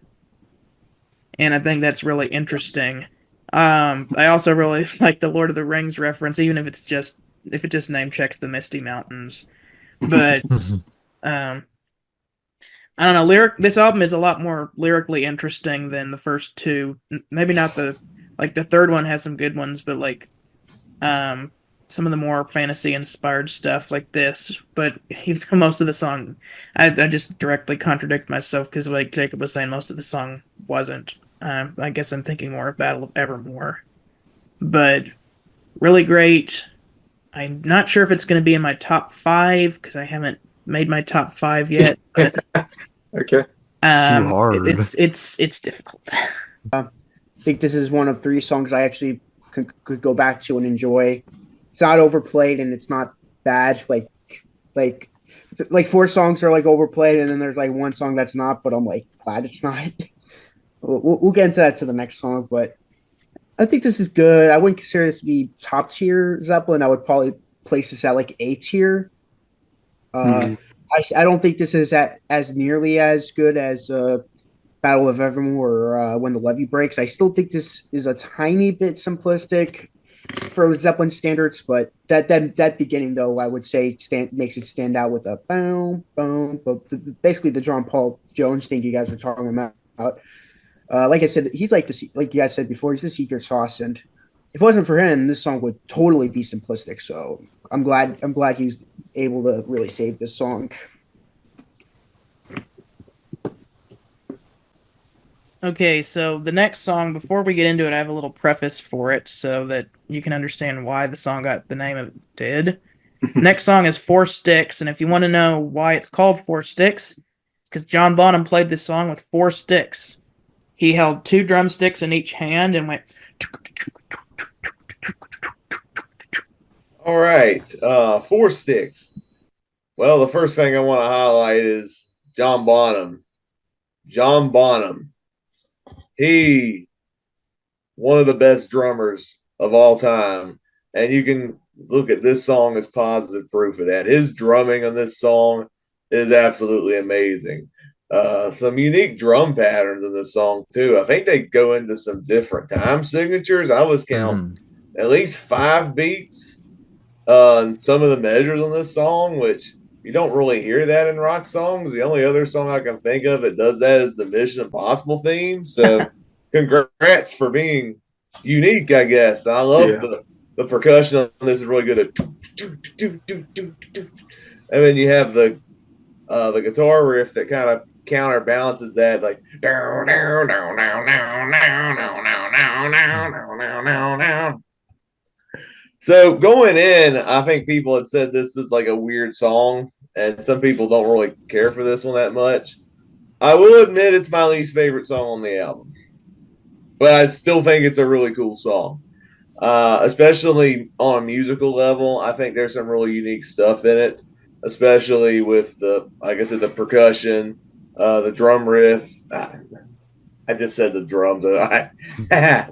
and I think that's really interesting. I also really like the Lord of the Rings reference, even if it just name checks the Misty Mountains. But I don't know. This album is a lot more lyrically interesting than the first two. Maybe not the third one has some good ones, but some of the more fantasy inspired stuff like this. But even most of the song, I just directly contradict myself because like Jacob was saying, most of the song wasn't. I guess I'm thinking more of Battle of Evermore, but really great. I'm not sure if it's going to be in my top 5 because I haven't made my top 5 yet. But okay, too hard. It's difficult. I think this is one of 3 songs I actually could go back to and enjoy. It's not overplayed and it's not bad. Like 4 songs are like overplayed and then there's like 1 song that's not. But I'm like glad it's not. We'll get into that to the next song, but I think this is good. I wouldn't consider this to be top tier Zeppelin. I would probably place this at like A tier. I don't think this is as nearly as good as Battle of Evermore or When the Levee Breaks. I still think this is a tiny bit simplistic for Zeppelin standards, but that beginning though, I would say makes it stand out with a boom boom. But basically the John Paul Jones thing you guys were talking about. Like I said, he's like you guys said before, he's the secret sauce, and if it wasn't for him, this song would totally be simplistic. So I'm glad he's able to really save this song. Okay, so the next song, before we get into it, I have a little preface for it so that you can understand why the song got the name it did. Next song is 4 Sticks, and if you want to know why it's called 4 Sticks, it's because John Bonham played this song with 4 sticks. He held 2 drumsticks in each hand and went. All right, 4 Sticks. Well, the first thing I want to highlight is John Bonham. John Bonham. He, one of the best drummers of all time. And you can look at this song as positive proof of that. His drumming on this song is absolutely amazing. Some unique drum patterns in this song too. I think they go into some different time signatures. I was counting at least 5 beats on some of the measures on this song, which you don't really hear that in rock songs. The only other song I can think of that does that is the Mission Impossible theme. So congrats for being unique, I guess. I love the percussion on this is really good. And then you have the guitar riff that kind of counterbalances that, like down, down, down, down, down, down, down, down, down, down, down, down. So going in, I think people had said this is like a weird song, and some people don't really care for this one that much. I will admit it's my least favorite song on the album, but I still think it's a really cool song, especially on a musical level. I think there's some really unique stuff in it, especially with like I said, the percussion, the drum riff. I just said the drums.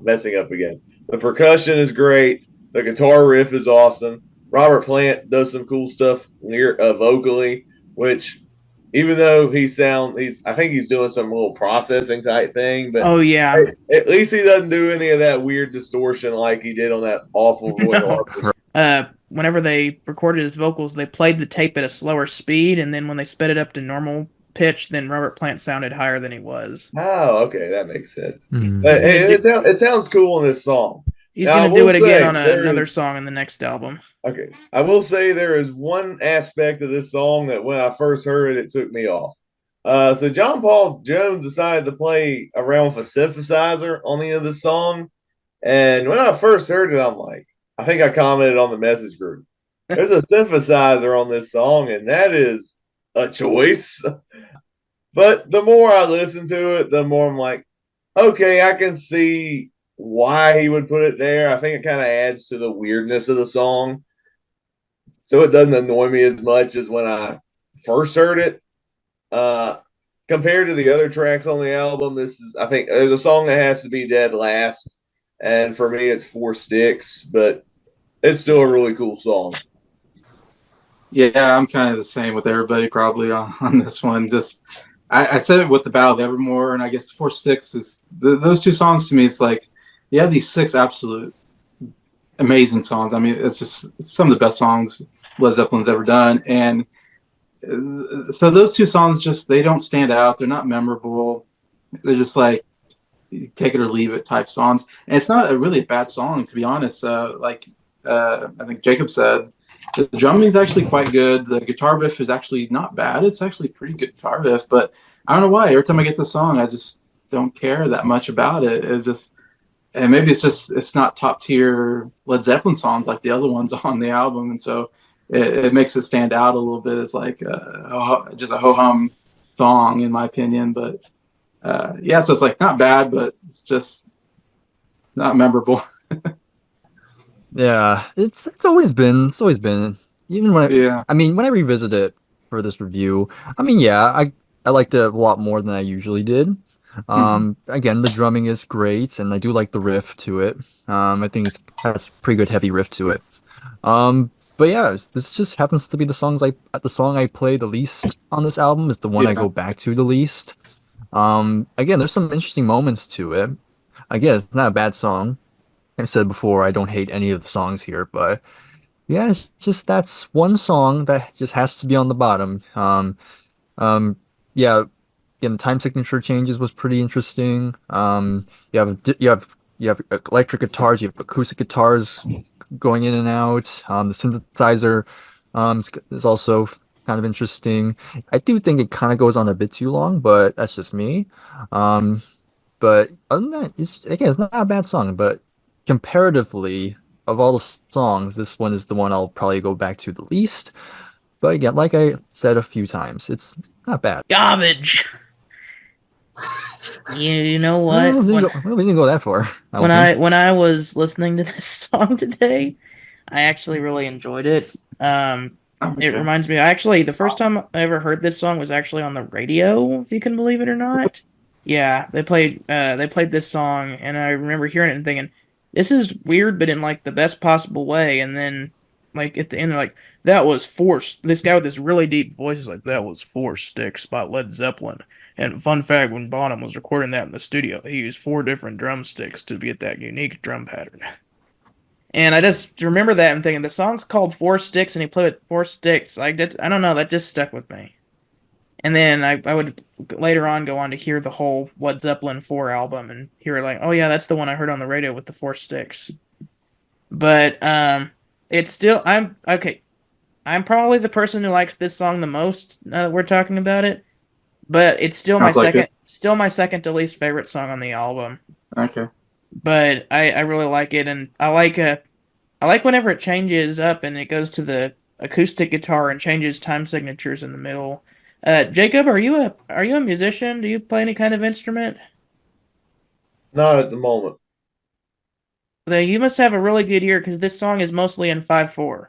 Messing up again. The percussion is great. The guitar riff is awesome. Robert Plant does some cool stuff vocally, which even though I think he's doing some little processing type thing, but oh yeah, at least he doesn't do any of that weird distortion like he did on that awful Roy Harper. Whenever they recorded his vocals, they played the tape at a slower speed, and then when they sped it up to normal pitch, then Robert Plant sounded higher than he was. Oh, okay, that makes sense. It sounds cool in this song. He's going to do it again on another song in the next album. Okay. I will say there is one aspect of this song that when I first heard it took me off. So John Paul Jones decided to play around with a synthesizer on the end of the song. And when I first heard it, I'm like, I think I commented on the message group. There's a synthesizer on this song, and that is a choice. But the more I listen to it, the more I'm like, okay, I can see why he would put it there. I think it kind of adds to the weirdness of the song. So it doesn't annoy me as much as when I first heard it. Compared to the other tracks on the album, I think there's a song that has to be dead last. And for me, it's Four Sticks, but it's still a really cool song. Yeah, I'm kind of the same with everybody probably on this one. Just I said it with the Battle of Evermore, and I guess 4-6 is those two songs to me. It's like you have these 6 absolute amazing songs. I mean, it's some of the best songs Led Zeppelin's ever done, and so those two songs they don't stand out. They're not memorable. They're just like take it or leave it type songs, and it's not really a bad song to be honest. I think Jacob said, the drumming is actually quite good. The guitar riff is actually not bad. It's actually a pretty good guitar riff, but I don't know why. Every time I get the song, I just don't care that much about it. It's just, and maybe it's not top tier Led Zeppelin songs like the other ones on the album, and so it makes it stand out a little bit as like just a ho hum song in my opinion. But yeah, so it's like not bad, but it's just not memorable. Yeah, it's always been even when when I revisit it for this review, I liked it a lot more than I usually did. Again, the drumming is great, and I do like the riff to it. I think it has a pretty good heavy riff to it. But yeah, this just happens to be the song I play the least on this album is the one I go back to the least. Again, there's some interesting moments to it. Again, it's not a bad song. I've said before, I don't hate any of the songs here, but yeah, it's just that's one song that just has to be on the bottom. Yeah, again, the time signature changes was pretty interesting. You have electric guitars, you have acoustic guitars going in and out. The synthesizer is also kind of interesting. I do think it kind of goes on a bit too long, but that's just me. But other than that, it's not a bad song, but comparatively, of all the songs, this one is the one I'll probably go back to the least. But again, like I said a few times, it's not bad. Garbage. You know what? We didn't go that far. When I was listening to this song today, I actually really enjoyed it. It reminds me. The first time I ever heard this song was actually on the radio, if you can believe it or not. Yeah, they played this song, and I remember hearing it and thinking, this is weird, but in like the best possible way. And then like at the end, they're like, that was forced. This guy with this really deep voice is like, that was 4 sticks by Led Zeppelin. And fun fact, when Bonham was recording that in the studio, he used 4 different drumsticks to get that unique drum pattern. And I just remember that and thinking the song's called 4 Sticks, and he played with 4 sticks. I don't know, that just stuck with me. And then I would later on go on to hear the whole Led Zeppelin IV album and hear it like, oh yeah, that's the one I heard on the radio with the 4 sticks. But it's still I'm okay. I'm probably the person who likes this song the most now that we're talking about it. But it's still my second to least favorite song on the album. Okay. But I really like it, and I like whenever it changes up and it goes to the acoustic guitar and changes time signatures in the middle. Jacob, are you a musician? Do you play any kind of instrument? Not at the moment. You must have a really good ear because this song is mostly in 5/4.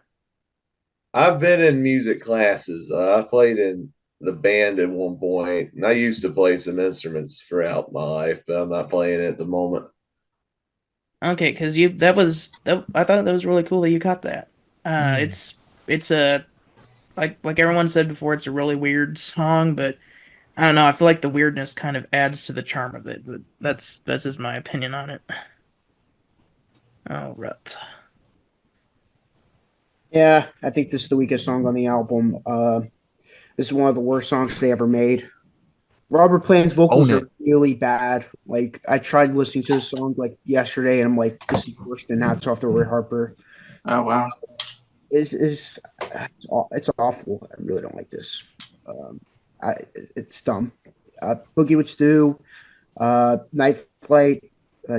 I've been in music classes. I played in the band at one point, and I used to play some instruments throughout my life, but I'm not playing it at the moment. Okay, because I thought that was really cool that you got that. It's a like everyone said before, it's a really weird song, but I don't know. I feel like the weirdness kind of adds to the charm of it. But that's just my opinion on it. All right. Yeah, I think this is the weakest song on the album. This is one of the worst songs they ever made. Robert Plant's vocals are really bad. Like, I tried listening to this song like yesterday, and I'm like, this is worse than Hats Off to Roy Harper. Oh wow. It's awful. I really don't like this. It's dumb. Boogie with Stu, Night Flight,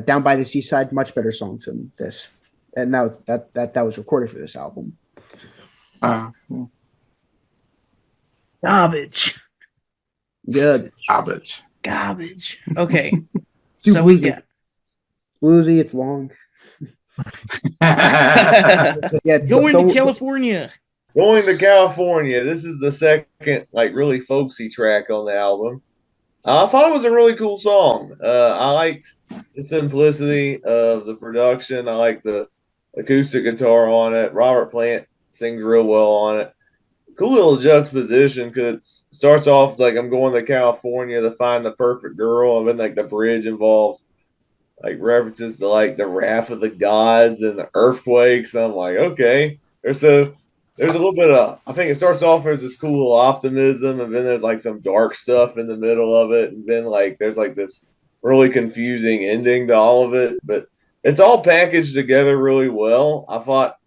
Down by the Seaside, much better songs than this. And that was recorded for this album. Garbage. Good. Garbage. Okay. So we got bluesy. It's long. Yeah, going to California. Going to California. This is the second, like, really folksy track on the album. I thought it was a really cool song. I liked the simplicity of the production. I like the acoustic guitar on it. Robert Plant sings real well on it. Cool little juxtaposition because it starts off, it's like, I'm going to California to find the perfect girl, and then like the bridge involves like references to like the wrath of the gods and the earthquakes. And I'm like, okay, there's a little bit of, I think it starts off as this cool little optimism, and then there's like some dark stuff in the middle of it, and then like there's like this really confusing ending to all of it, but it's all packaged together really well. I thought,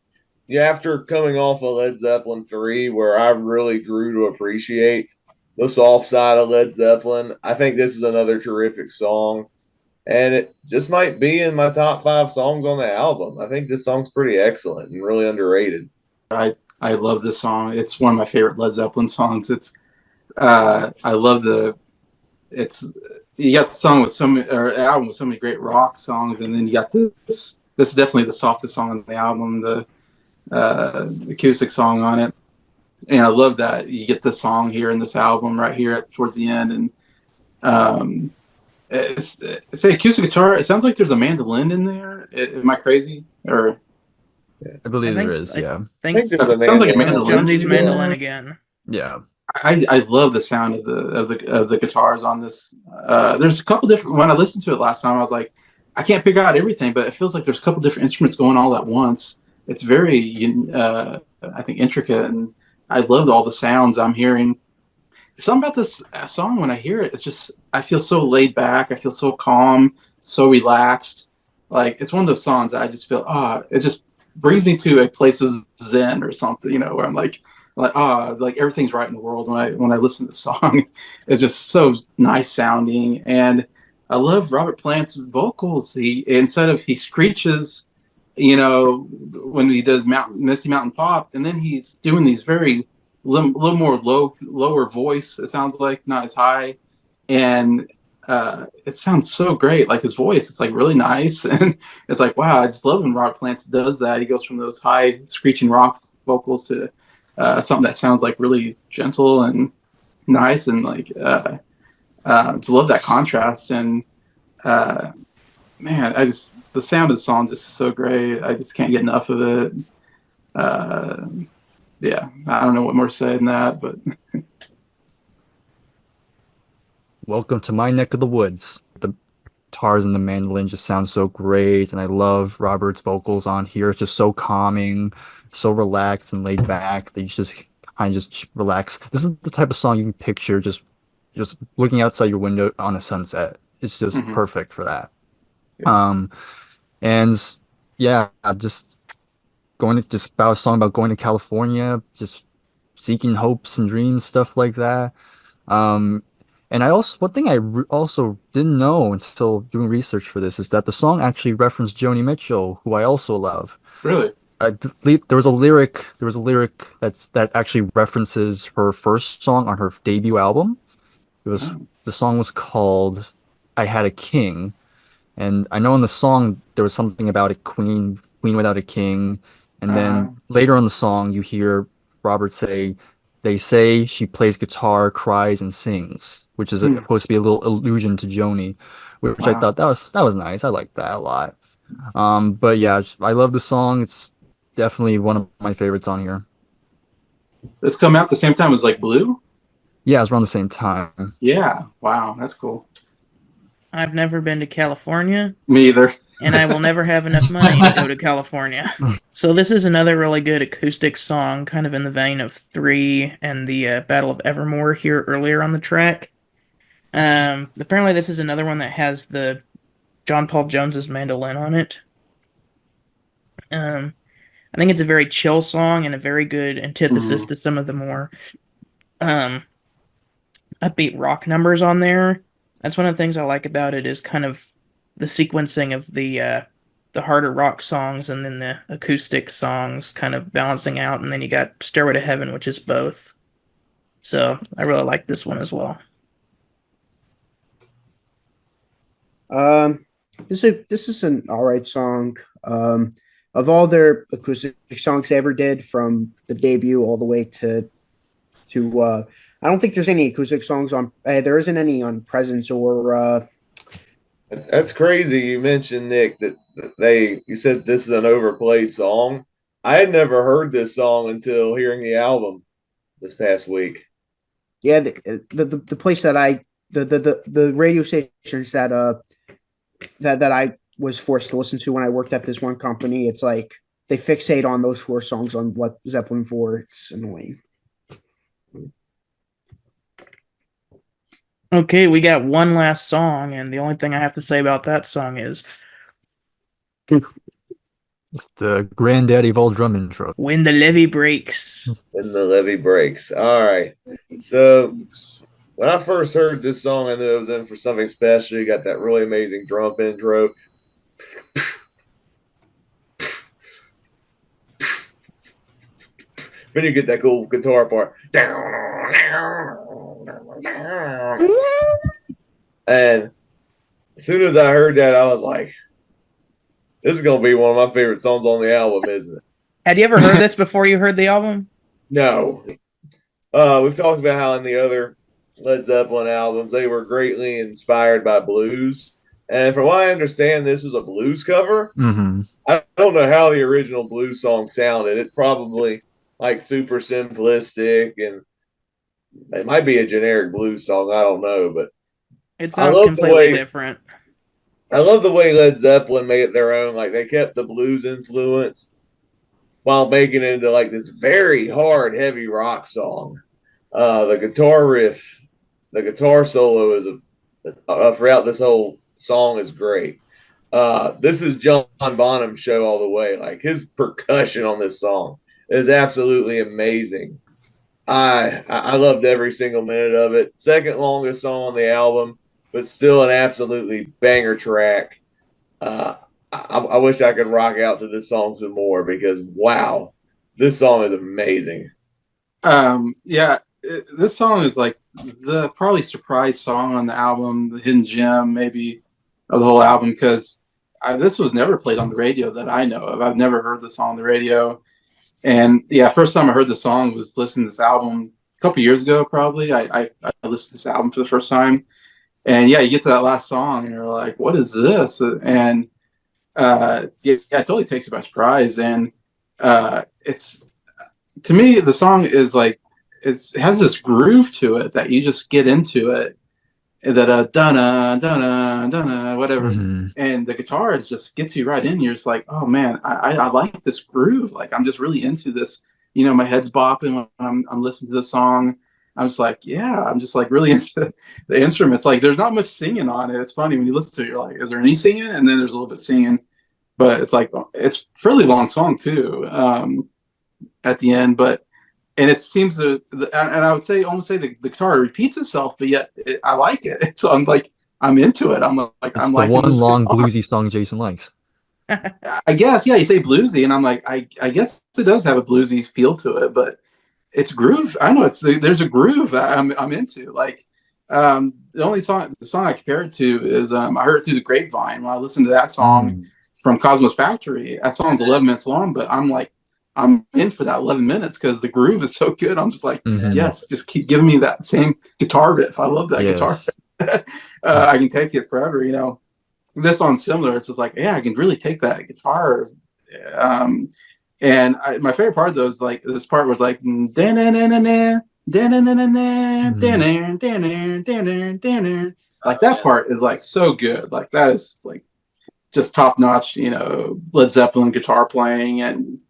yeah, after coming off of Led Zeppelin III, where I really grew to appreciate the soft side of Led Zeppelin, I think this is another terrific song. And it just might be in my top 5 songs on the album. I think this song's pretty excellent and really underrated. I love this song. It's one of my favorite Led Zeppelin songs. I love you got the song with album with so many great rock songs, and then you got this. This is definitely the softest song on the album. The acoustic song on it, and I love that you get the song here in this album right here towards the end, and it's an acoustic guitar. It sounds like there's a mandolin in there. Am I crazy? Or I believe there is. I Yeah, think so. Sounds like a mandolin. Jonesy's mandolin again. yeah. I love the sound of the guitars on this. There's a couple different. When I listened to it last time, I was like, I can't figure out everything, but it feels like there's a couple different instruments going all at once. It's very, I think, intricate, and I love all the sounds I'm hearing. There's something about this song when I hear it. It's just, I feel so laid back. I feel so calm, so relaxed. Like, it's one of those songs that I just feel, it just brings me to a place of zen or something, where I'm like everything's right in the world when I listen to the song. It's just so nice sounding, and I love Robert Plant's vocals. He screeches, when he does Misty Mountain Hop, and then he's doing these very little more lower voice. It sounds like not as high, and it sounds so great. Like his voice, it's like really nice, and it's like, wow, I just love when Robert Plant does that. He goes from those high screeching rock vocals to something that sounds like really gentle and nice, and like to love that contrast. And man, the sound of the song just is so great. I just can't get enough of it. Yeah, I don't know what more to say than that, but Welcome to my neck of the woods. The guitars and the mandolin just sound so great, and I love Robert's vocals on here. It's just so calming, so relaxed and laid back. They just kind of just relax. This is the type of song you can picture just looking outside your window on a sunset. It's just perfect for that. And yeah, just about a song about going to California, just seeking hopes and dreams, stuff like that. And one thing also didn't know until doing research for this is that the song actually referenced Joni Mitchell, who I also love. really, I believe there was a lyric that actually references her first song on her debut album. The song was called "I Had a King," and I know in the song there was something about a queen without a king, and then later on the song you hear Robert say, "They say she plays guitar, cries, and sings," which is supposed to be a little allusion to Joni, which I thought that was nice. I liked that a lot. But yeah, I love the song. It's definitely one of my favorites on here. this come out the same time as like Blue. Yeah, it's around the same time. Yeah, wow, that's cool. I've never been to California. Me either. And I will never have enough money to go to California. So this is another really good acoustic song, kind of in the vein of 3 and the Battle of Evermore here earlier on the track. Apparently this is another one that has the John Paul Jones's mandolin on it. I think it's a very chill song and a very good antithesis to some of the more upbeat rock numbers on there. That's one of the things I like about it is kind of the sequencing of the harder rock songs and then the acoustic songs kind of balancing out, and then you got Stairway to Heaven, which is both. So I really like this one as well. This is an alright song. Of all their acoustic songs they ever did, from the debut all the way to I don't think there's any acoustic songs on. There isn't any on Presence or. That's crazy. You mentioned, Nick, that you said this is an overplayed song. I had never heard this song until hearing the album this past week. Yeah, the place that the radio stations that I was forced to listen to when I worked at this one company, it's like they fixate on those 4 songs on Led Zeppelin IV. It's annoying. Okay, we got one last song, and the only thing I have to say about that song is It's the granddaddy of all drum intro. When the Levee Breaks. When the Levee Breaks. All right. So when I first heard this song, I knew it was in for something special. You got that really amazing drum intro. Then you get that cool guitar part. And as soon as I heard that, I was like, this is going to be one of my favorite songs on the album, isn't it? Had you ever heard this before you heard the album? No. We've talked about how in the other Led Zeppelin albums, they were greatly inspired by blues. And from what I understand, this was a blues cover. I don't know how the original blues song sounded. It's probably like super simplistic, and it might be a generic blues song. I don't know, but it sounds completely different. I love the way Led Zeppelin made it their own. Like, they kept the blues influence while making it into like this very hard, heavy rock song. The guitar riff, the guitar solo is throughout this whole song is great. This is John Bonham's show all the way. Like, his percussion on this song is absolutely amazing. I loved every single minute of it. Second longest song on the album, but still an absolutely banger track. I wish I could rock out to this song some more because, wow, this song is amazing. This song is like the probably surprise song on the album, the hidden gem maybe of the whole album, because this was never played on the radio that I know of. I've never heard this song on the radio. And yeah, first time I heard the song was listening to this album a couple years ago, probably. I listened to this album for the first time. And yeah, you get to that last song and you're like, what is this? And it totally takes you by surprise. And it's, to me, the song is like, it has this groove to it that you just get into it. That dun dun dun whatever, and the guitar just gets you right in. You're just like, oh man, I like this groove. Like I'm just really into this. You know, my head's bopping when I'm listening to the song. I'm just like, yeah, I'm just like really into the instruments. Like there's not much singing on it. It's funny when you listen to it, you're like, is there any singing? And then there's a little bit singing, but it's like it's a fairly long song too at the end, but. And it seems to, and I would say almost say the guitar repeats itself, but yet I like it. So I'm like, I'm into it. I'm like, It's I'm the liking one this long guitar. bluesy song Jason likes. I guess, yeah, you say bluesy, and I'm like, I guess it does have a bluesy feel to it, but it's groove. I know there's a groove that I'm into. Like, the song I compare it to is I heard it through the grapevine when I listened to that song from Cosmos Factory. That song's 11 minutes long, but I'm like, I'm in for that 11 minutes because the groove is so good. I'm just like, yes, just keep giving me that same guitar riff. I love that guitar. I can take it forever, you know. This one's similar. It's just like, yeah, I can really take that guitar. And my favorite part though is like this part was like like that part is like so good. Like that is like just top notch, you know, Led Zeppelin guitar playing and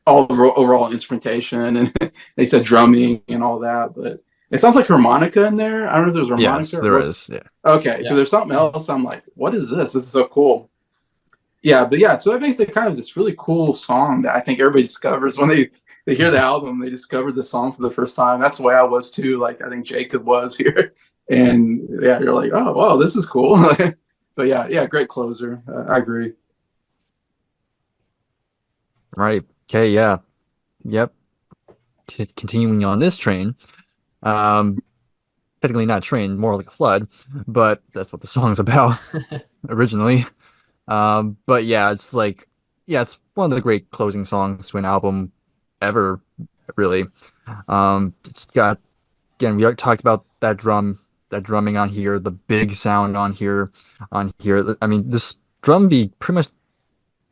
overall instrumentation, and they said drumming and all that, but it sounds like harmonica in there. I don't know if there's harmonica. Yes, there is. Yeah. Okay, because there's something else. I'm like, what is this? This is so cool. Yeah, but yeah, so that makes it kind of this really cool song that I think everybody discovers when they hear the album. They discovered the song for the first time. That's the way I was too. Like I think Jacob was here, and yeah, you're like, oh wow, this is cool. But yeah, great closer. I agree. Right. Okay. Yeah. Yep. Continuing on this train, technically not a train, more like a flood, but that's what the song's about originally. But yeah, it's like, yeah, it's one of the great closing songs to an album ever, really. It's got, again, we already talked about that drumming on here, the big sound on here. I mean, this drum beat pretty much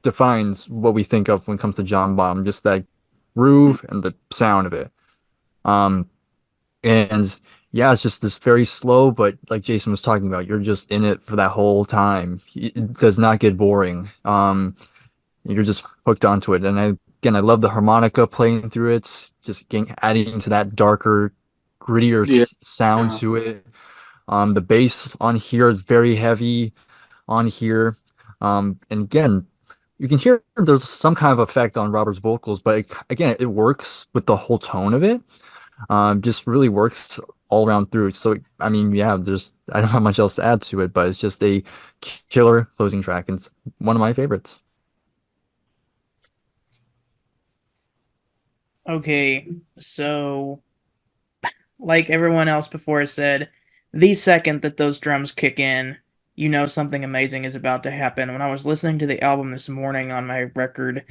defines what we think of when it comes to John Bonham, just that groove and the sound of it. And yeah, it's just this very slow, but like Jason was talking about, you're just in it for that whole time. It does not get boring. You're just hooked onto it. And I love the harmonica playing through it, just adding to that darker, grittier sound to it. The bass on here is very heavy on here. And again, you can hear there's some kind of effect on Robert's vocals, but again, it works with the whole tone of it. Just really works all around through. So, I mean, yeah, I don't have much else to add to it, but it's just a killer closing track, and it's one of my favorites. Okay, so like everyone else before said, the second that those drums kick in, you know something amazing is about to happen. When I was listening to the album this morning on my record,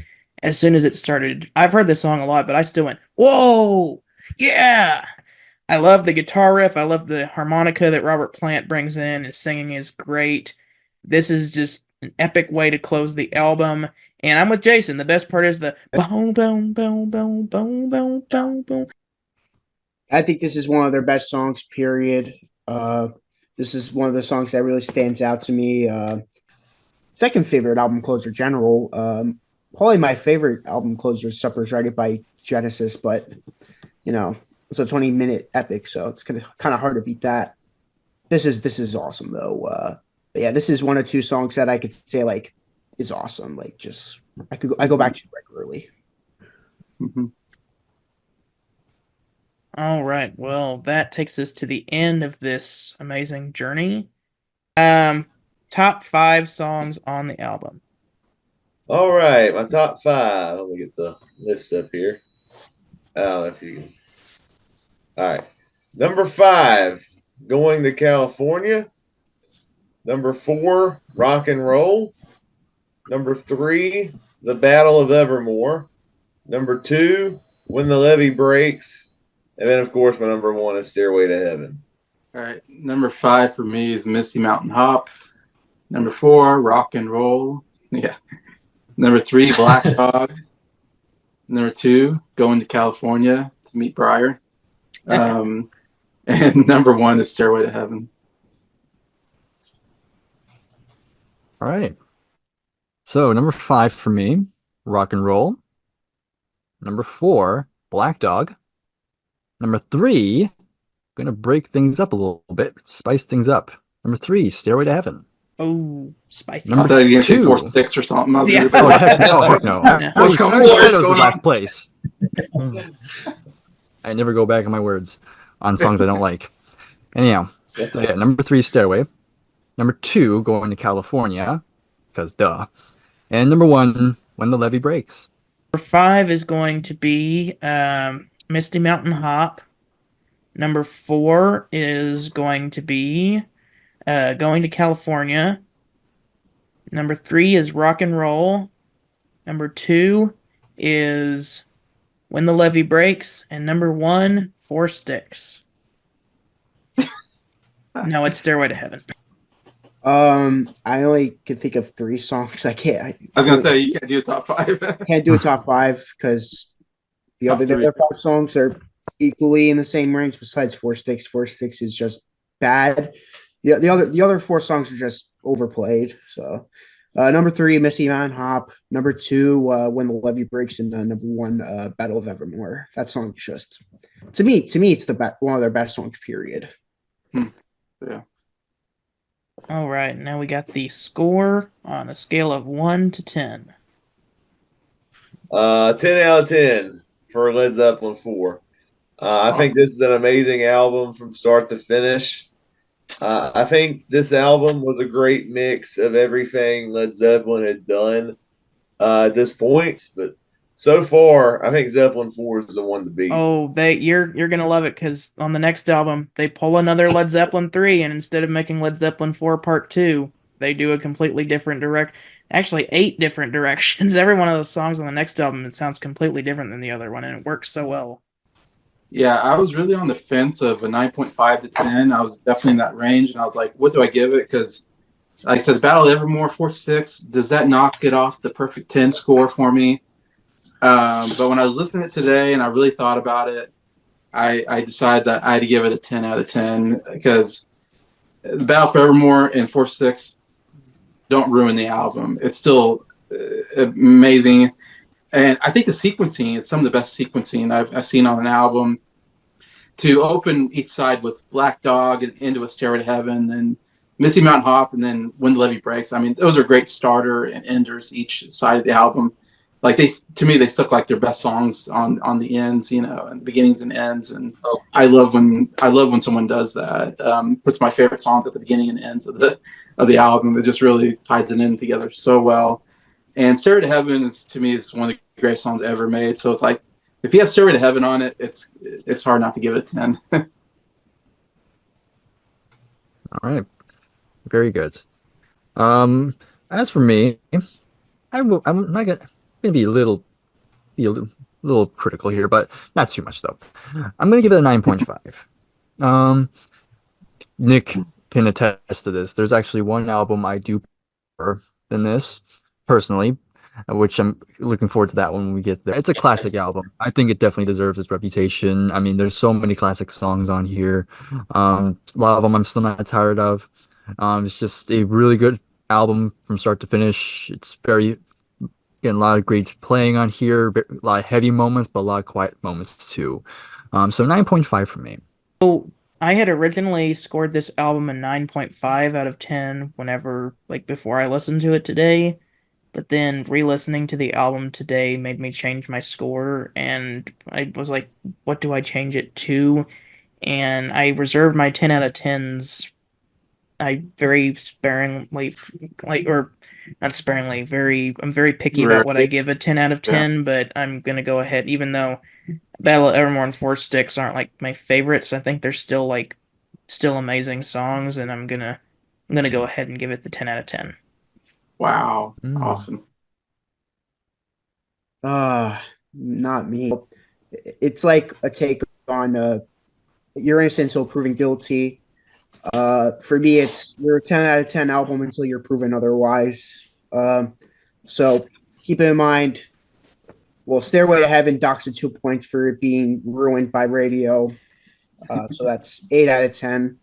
as soon as it started, I've heard this song a lot, but I still went, whoa, yeah! I love the guitar riff. I love the harmonica that Robert Plant brings in. His singing is great. This is just an epic way to close the album. And I'm with Jason. The best part is the boom, boom, boom, boom, boom, boom, boom, boom. I think this is one of their best songs, period. This is one of the songs that really stands out to me. Second favorite album closer, General. Probably my favorite album closer is Supper's Ready by Genesis, but, you know, it's a 20-minute epic, so it's kind of hard to beat that. This is awesome, though. But yeah, this is one of two songs that I could say, like, is awesome. Like, just, I go back to regularly. Mm-hmm. All right. Well, that takes us to the end of this amazing journey. Top 5 songs on the album. All right, my top 5. Let me get the list up here. I don't know if you can. All right. Number 5, Going to California. Number 4, Rock and Roll. Number 3, The Battle of Evermore. Number 2, When the Levee Breaks. And then, of course, my number 1 is Stairway to Heaven. All right. Number 5 for me is Misty Mountain Hop. Number 4, Rock and Roll. Yeah. Number 3, Black Dog. Number 2, Going to California to Meet Bryer. And number 1 is Stairway to Heaven. All right. So number 5 for me, Rock and Roll. Number 4, Black Dog. Number 3, going to break things up a little bit, spice things up. Number 3, Stairway to Heaven. Oh, spicy. I Number thought you were going to say 2. 4-6 or something. I was Yeah. gonna Oh, say, heck no, heck no. Yeah. I What's already going said it was on? last place. I never go back on my words on songs I don't like. Anyhow, so yeah, number 3, Stairway. Number 2, Going to California, because duh. And number 1, When the Levee Breaks. Number 5 is going to be Misty Mountain Hop. Number 4 is going to be Going to California. Number 3 is Rock and Roll. Number 2 is When the Levee Breaks. And number 1, 4 Sticks. No, it's Stairway to Heaven. I only can think of 3 songs. I can't. I was going to say, you can't do a top 5. Can't do a top 5 because the Top other 3. 5 songs are equally in the same range. Besides Four Sticks, Four Sticks is just bad. The other 4 songs are just overplayed. So, number 3, Misty Mountain Hop. Number 2, When the Levee Breaks, and number 1, Battle of Evermore. That song just to me, it's one of their best songs. Period. Yeah. All right, now we got the score on a scale of 1 to 10. 10 out of 10 for Led Zeppelin IV. I think this is an amazing album from start to finish. I think this album was a great mix of everything Led Zeppelin had done at this point. But so far, I think Zeppelin IV is the one to beat. Oh, you're gonna love it because on the next album they pull another Led Zeppelin 3, and instead of making Led Zeppelin 4 Part 2, they do a completely different actually 8 different directions. Every one of those songs on the next album, it sounds completely different than the other one, and it works so well. Yeah, I was really on the fence of a 9.5 to 10. I was definitely in that range, and I was like, what do I give it? Because, like I said, Battle of Evermore, 4-6, does that knock it off the perfect 10 score for me? But when I was listening to it today and I really thought about it, I decided that I had to give it a 10 out of 10 because Battle for Evermore and 4-6 don't ruin the album. It's still amazing. And I think the sequencing is some of the best sequencing I've seen on an album. To open each side with Black Dog and into a Stairway to Heaven, and Misty Mountain Hop, and then When the Levee Breaks. I mean, those are great starter and enders each side of the album. Like to me, they stuck like their best songs on the ends, and the beginnings and ends. And I love when someone does that. Puts my favorite songs at the beginning and ends of the album. It just really ties it in together so well. And Stairway to Heaven to me is one of the greatest songs ever made. So it's like, if you have Stairway to Heaven on it, it's hard not to give it a 10. All right. Very good. As for me, I'm not gonna be a little critical here, but not too much though. I'm gonna give it a 9.5. Nick can attest to this. There's actually one album I do prefer than this personally, which I'm looking forward to that when we get there. It's a classic album. I think it definitely deserves its reputation. I mean, there's so many classic songs on here. A lot of them I'm still not tired of. It's just a really good album from start to finish. It's getting a lot of great playing on here, a lot of heavy moments, but a lot of quiet moments too. So 9.5 for me. I had originally scored this album a 9.5 out of 10 before I listened to it today. But then re-listening to the album today made me change my score, and I was like, what do I change it to? And I reserved my 10 out of 10s. I very sparingly, or not sparingly, I'm very picky about what I give a 10 out of 10, but I'm going to go ahead, even though Battle of Evermore and Four Sticks aren't like my favorites, I think they're still amazing songs, and I'm going to go ahead and give it the 10 out of 10. Wow. Awesome. Not me. It's like a take on Your Innocence Till Proven Guilty. For me, it's your 10 out of 10 album until you're proven otherwise. So keep it in mind. Well, Stairway to Heaven docks it 2 points for it being ruined by radio. So that's 8 out of 10.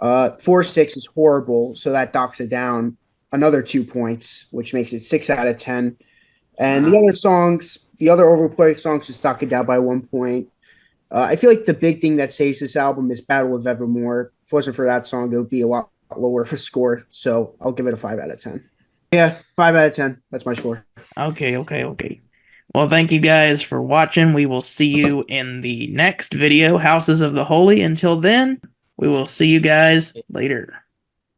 4-6 is horrible, so that docks it down another 2 points, which makes it 6 out of 10. And the other songs, the other overplayed songs, just dock it down by 1 point. I feel like the big thing that saves this album is Battle of Evermore. If it wasn't for that song, it would be a lot lower for score. So I'll give it a 5 out of 10. Yeah, 5 out of 10. That's my score. Okay. Well, thank you guys for watching. We will see you in the next video, Houses of the Holy. Until then, we will see you guys later.